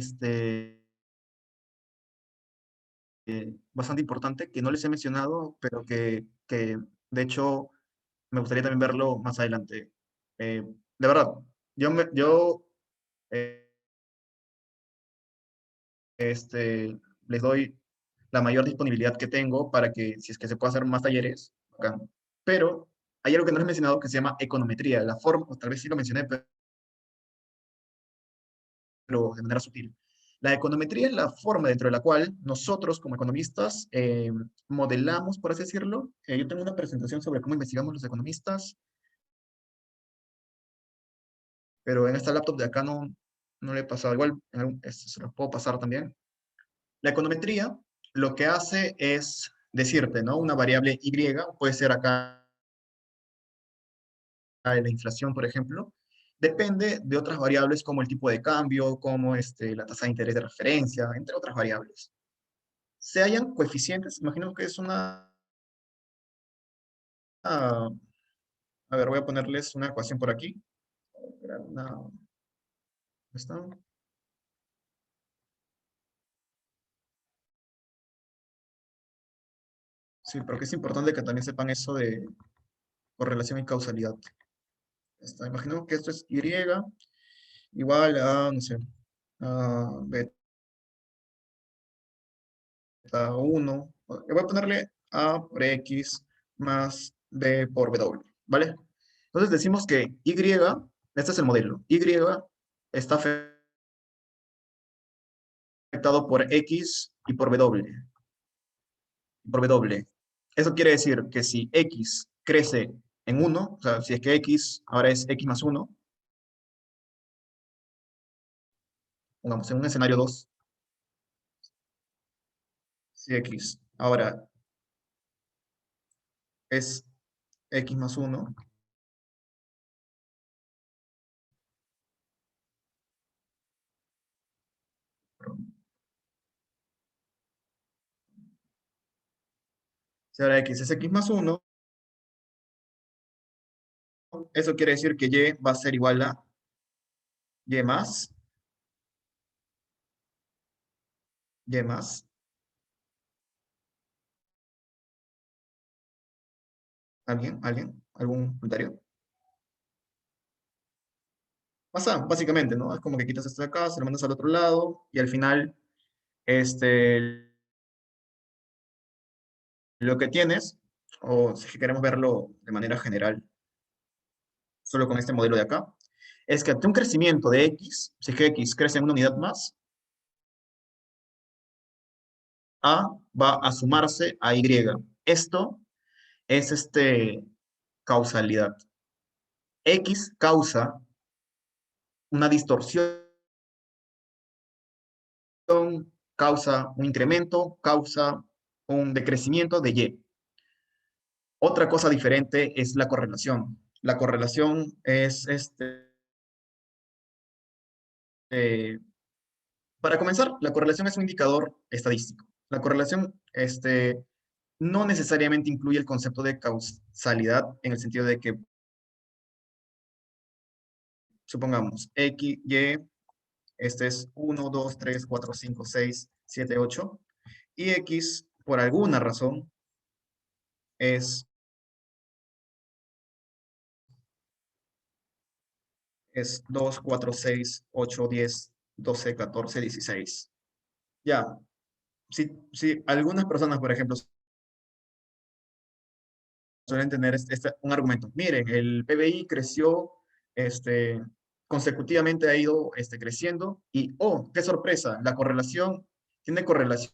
bastante importante que no les he mencionado, pero que de hecho me gustaría también verlo más adelante. De verdad, yo eh, les doy la mayor disponibilidad que tengo para que, si es que se puede hacer más talleres, bacán. Pero hay algo que no les he mencionado que se llama econometría. La forma, o tal vez sí lo mencioné, pero de manera sutil. La econometría es la forma dentro de la cual nosotros como economistas modelamos, por así decirlo. Yo tengo una presentación sobre cómo investigamos los economistas, pero en esta laptop de acá no le he pasado. Igual se los puedo pasar también. La econometría lo que hace es decirte, ¿no? Una variable Y, puede ser acá la inflación, por ejemplo, depende de otras variables como el tipo de cambio, como la tasa de interés de referencia, entre otras variables. Se hallan coeficientes, imagino que es ah, a ver, voy a ponerles una ecuación por aquí. ¿Dónde está? Sí, porque es importante que también sepan eso de correlación y causalidad. Imaginemos que esto es Y igual a, no sé, a beta 1. Le voy a ponerle A por X más B por W, ¿vale? Entonces decimos que Y, este es el modelo, Y está afectado por X y por W. Eso quiere decir que si X crece en 1, o sea, si es que X ahora es X más 1, pongamos en un escenario 2, si X ahora es X más 1, si ahora X es X más 1, eso quiere decir que Y va a ser igual a Y más, Y más. ¿Alguien? ¿Alguien? ¿Algún comentario? Pasa, básicamente, ¿no? Es como que quitas esto de acá, se lo mandas al otro lado, y al final, lo que tienes, o si queremos verlo de manera general, solo con este modelo de acá, es que ante un crecimiento de X, si es que X crece en una unidad más, A va a sumarse a Y. Esto es causalidad. X causa una distorsión, causa un incremento, causa un decrecimiento de Y. Otra cosa diferente es la correlación. La correlación es, para comenzar, la correlación es un indicador estadístico. La correlación, no necesariamente incluye el concepto de causalidad en el sentido de que, supongamos, X, Y, este es 1, 2, 3, 4, 5, 6, 7, 8, y X, por alguna razón, es, es 2, 4, 6, 8, 10, 12, 14, 16. Ya, si algunas personas, por ejemplo, suelen tener un argumento. Miren, el PBI creció, este, consecutivamente ha ido creciendo y, oh, qué sorpresa, la correlación tiene correlación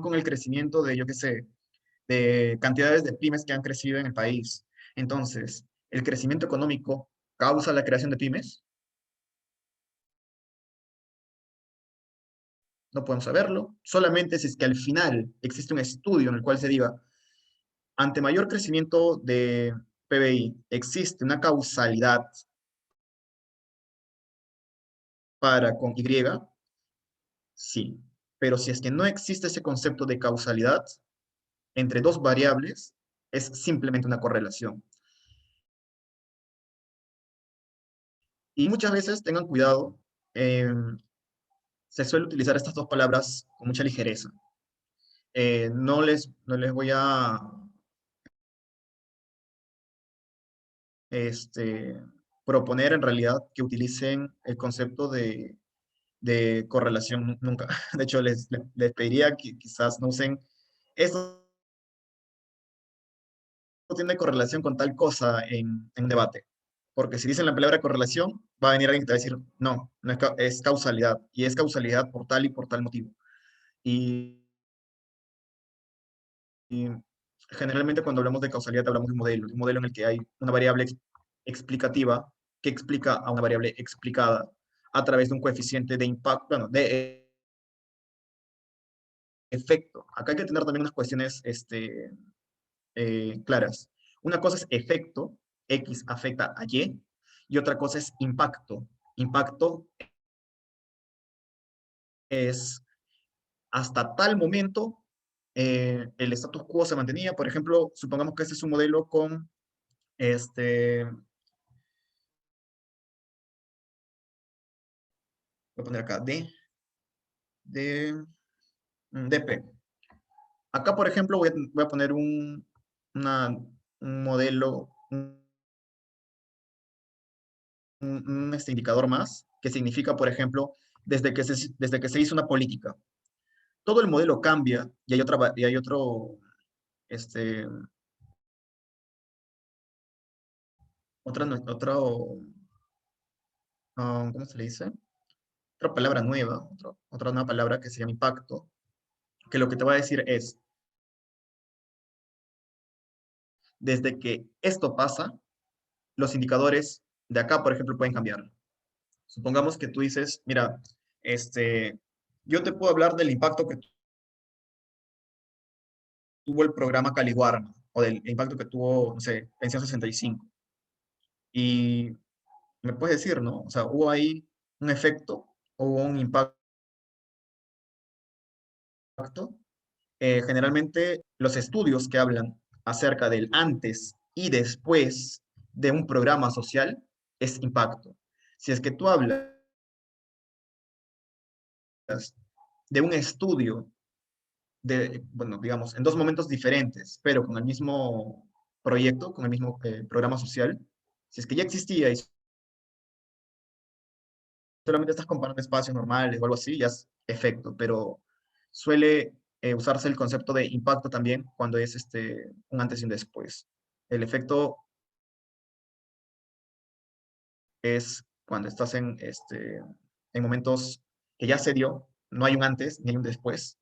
con el crecimiento de, yo qué sé, de cantidades de pymes que han crecido en el país. Entonces, ¿el crecimiento económico causa la creación de pymes? No podemos saberlo. Solamente si es que al final existe un estudio en el cual se diga, ante mayor crecimiento PBI, ¿existe una causalidad para con Y? Sí. Pero si es que no existe ese concepto de causalidad entre dos variables, es simplemente una correlación. Y muchas veces, tengan cuidado, se suele utilizar estas dos palabras con mucha ligereza. No les voy a proponer en realidad que utilicen el concepto de correlación nunca. De hecho, les pediría que quizás no usen esto no tiene correlación con tal cosa en un debate. Porque si dicen la palabra correlación, va a venir alguien que te va a decir, no, no es, es causalidad. Y es causalidad por tal y por tal motivo. Y generalmente cuando hablamos de causalidad hablamos de un modelo en el que hay una variable explicativa que explica a una variable explicada a través de un coeficiente de impacto, bueno, de efecto. Acá hay que tener también unas cuestiones claras. Una cosa es efecto, X afecta a y otra cosa es impacto. Impacto es hasta tal momento el status quo se mantenía. Por ejemplo, supongamos que este es un modelo con voy a poner acá DP. Acá, por ejemplo, voy a poner un modelo, un indicador más, que significa, por ejemplo, desde que se hizo una política. Todo el modelo cambia y hay este, otro, ¿cómo se le dice? Otra palabra nueva, otra nueva palabra que se llama impacto, que lo que te va a decir es, desde que esto pasa, los indicadores de acá, por ejemplo, pueden cambiar. Supongamos que tú dices, mira, yo te puedo hablar del impacto que tuvo el programa Caliwarma, o del impacto que tuvo, no sé, Pensión 65. Y me puedes decir, ¿no? O sea, hubo ahí un efecto, hubo un impacto. Generalmente los estudios que hablan acerca del antes y después de un programa social es impacto. Si es que tú hablas de un estudio bueno, digamos, en dos momentos diferentes, pero con el mismo proyecto, con el mismo programa social, si es que ya existía y solamente estás comparando espacios normales o algo así, ya es efecto, pero suele usarse el concepto de impacto también cuando es un antes y un después. El efecto es cuando estás en momentos que ya se dio, no hay un antes ni hay un después,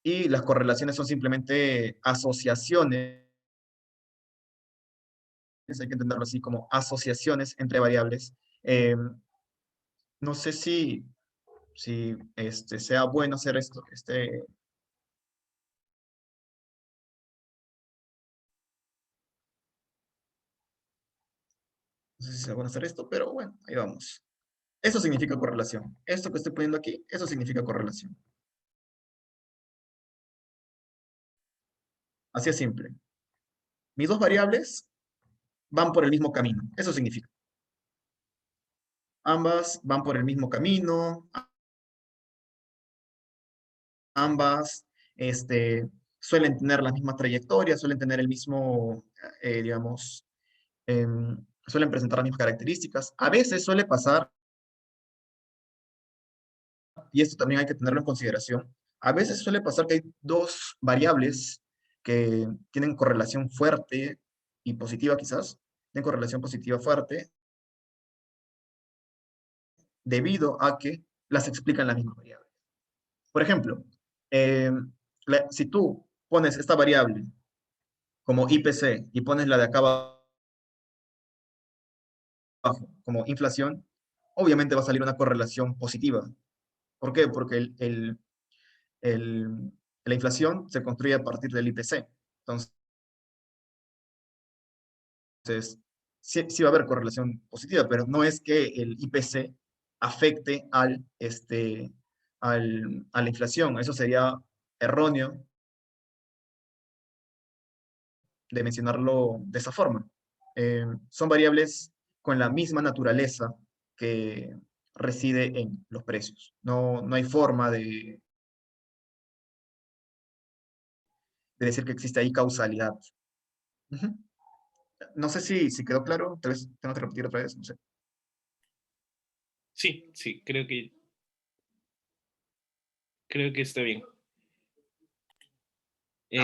y las correlaciones son simplemente asociaciones, hay que entenderlo así como asociaciones entre variables. No sé si sea bueno hacer esto, no sé si sea bueno hacer esto, pero bueno, ahí vamos. Eso significa correlación. Esto que estoy poniendo aquí, eso significa correlación. Así es simple. Mis dos variables van por el mismo camino. Eso significa. Ambas van por el mismo camino. Ambas suelen tener las mismas trayectorias, suelen tener el mismo, digamos, suelen presentar las mismas características. A veces suele pasar, y esto también hay que tenerlo en consideración, a veces suele pasar que hay dos variables que tienen correlación fuerte y positiva quizás, tienen correlación positiva fuerte, debido a que las explican las mismas variables. Por ejemplo, eh, si tú pones esta variable como IPC y pones la de acá abajo como inflación, obviamente va a salir una correlación positiva. ¿Por qué? Porque la inflación se construye a partir del IPC. Entonces, Entonces, sí va a haber correlación positiva, pero no es que el IPC afecte a la inflación. Eso sería erróneo de mencionarlo de esa forma. Son variables con la misma naturaleza que reside en los precios. No hay forma de decir que existe ahí causalidad. Ujú. No sé si quedó claro, tal vez tengo que repetir otra vez, no sé. Sí, sí, creo que está bien.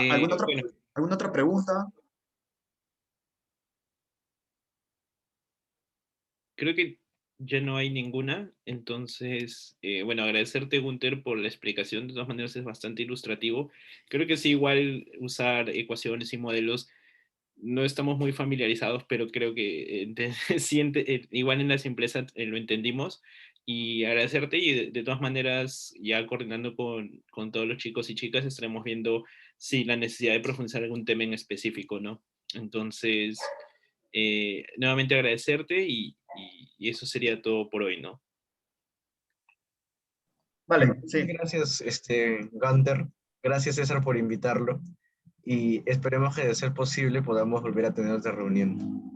¿Alguna Bueno, alguna otra pregunta? creo que ya no hay ninguna. Entonces, bueno, agradecerte, Gunther, por la explicación. De todas maneras, es bastante ilustrativo. Creo que sí, igual usar ecuaciones y modelos. No estamos muy familiarizados, pero creo que igual en la simpleza lo entendimos. Y agradecerte y de todas maneras, ya coordinando con todos los chicos y chicas, estaremos viendo si la necesidad de profundizar algún tema en específico, ¿no? Entonces, nuevamente agradecerte y eso sería todo por hoy, ¿no? Vale, sí. Gracias, Gunther. Gracias, César, por invitarlo. Y esperemos que, de ser posible, podamos volver a tener otra reunión.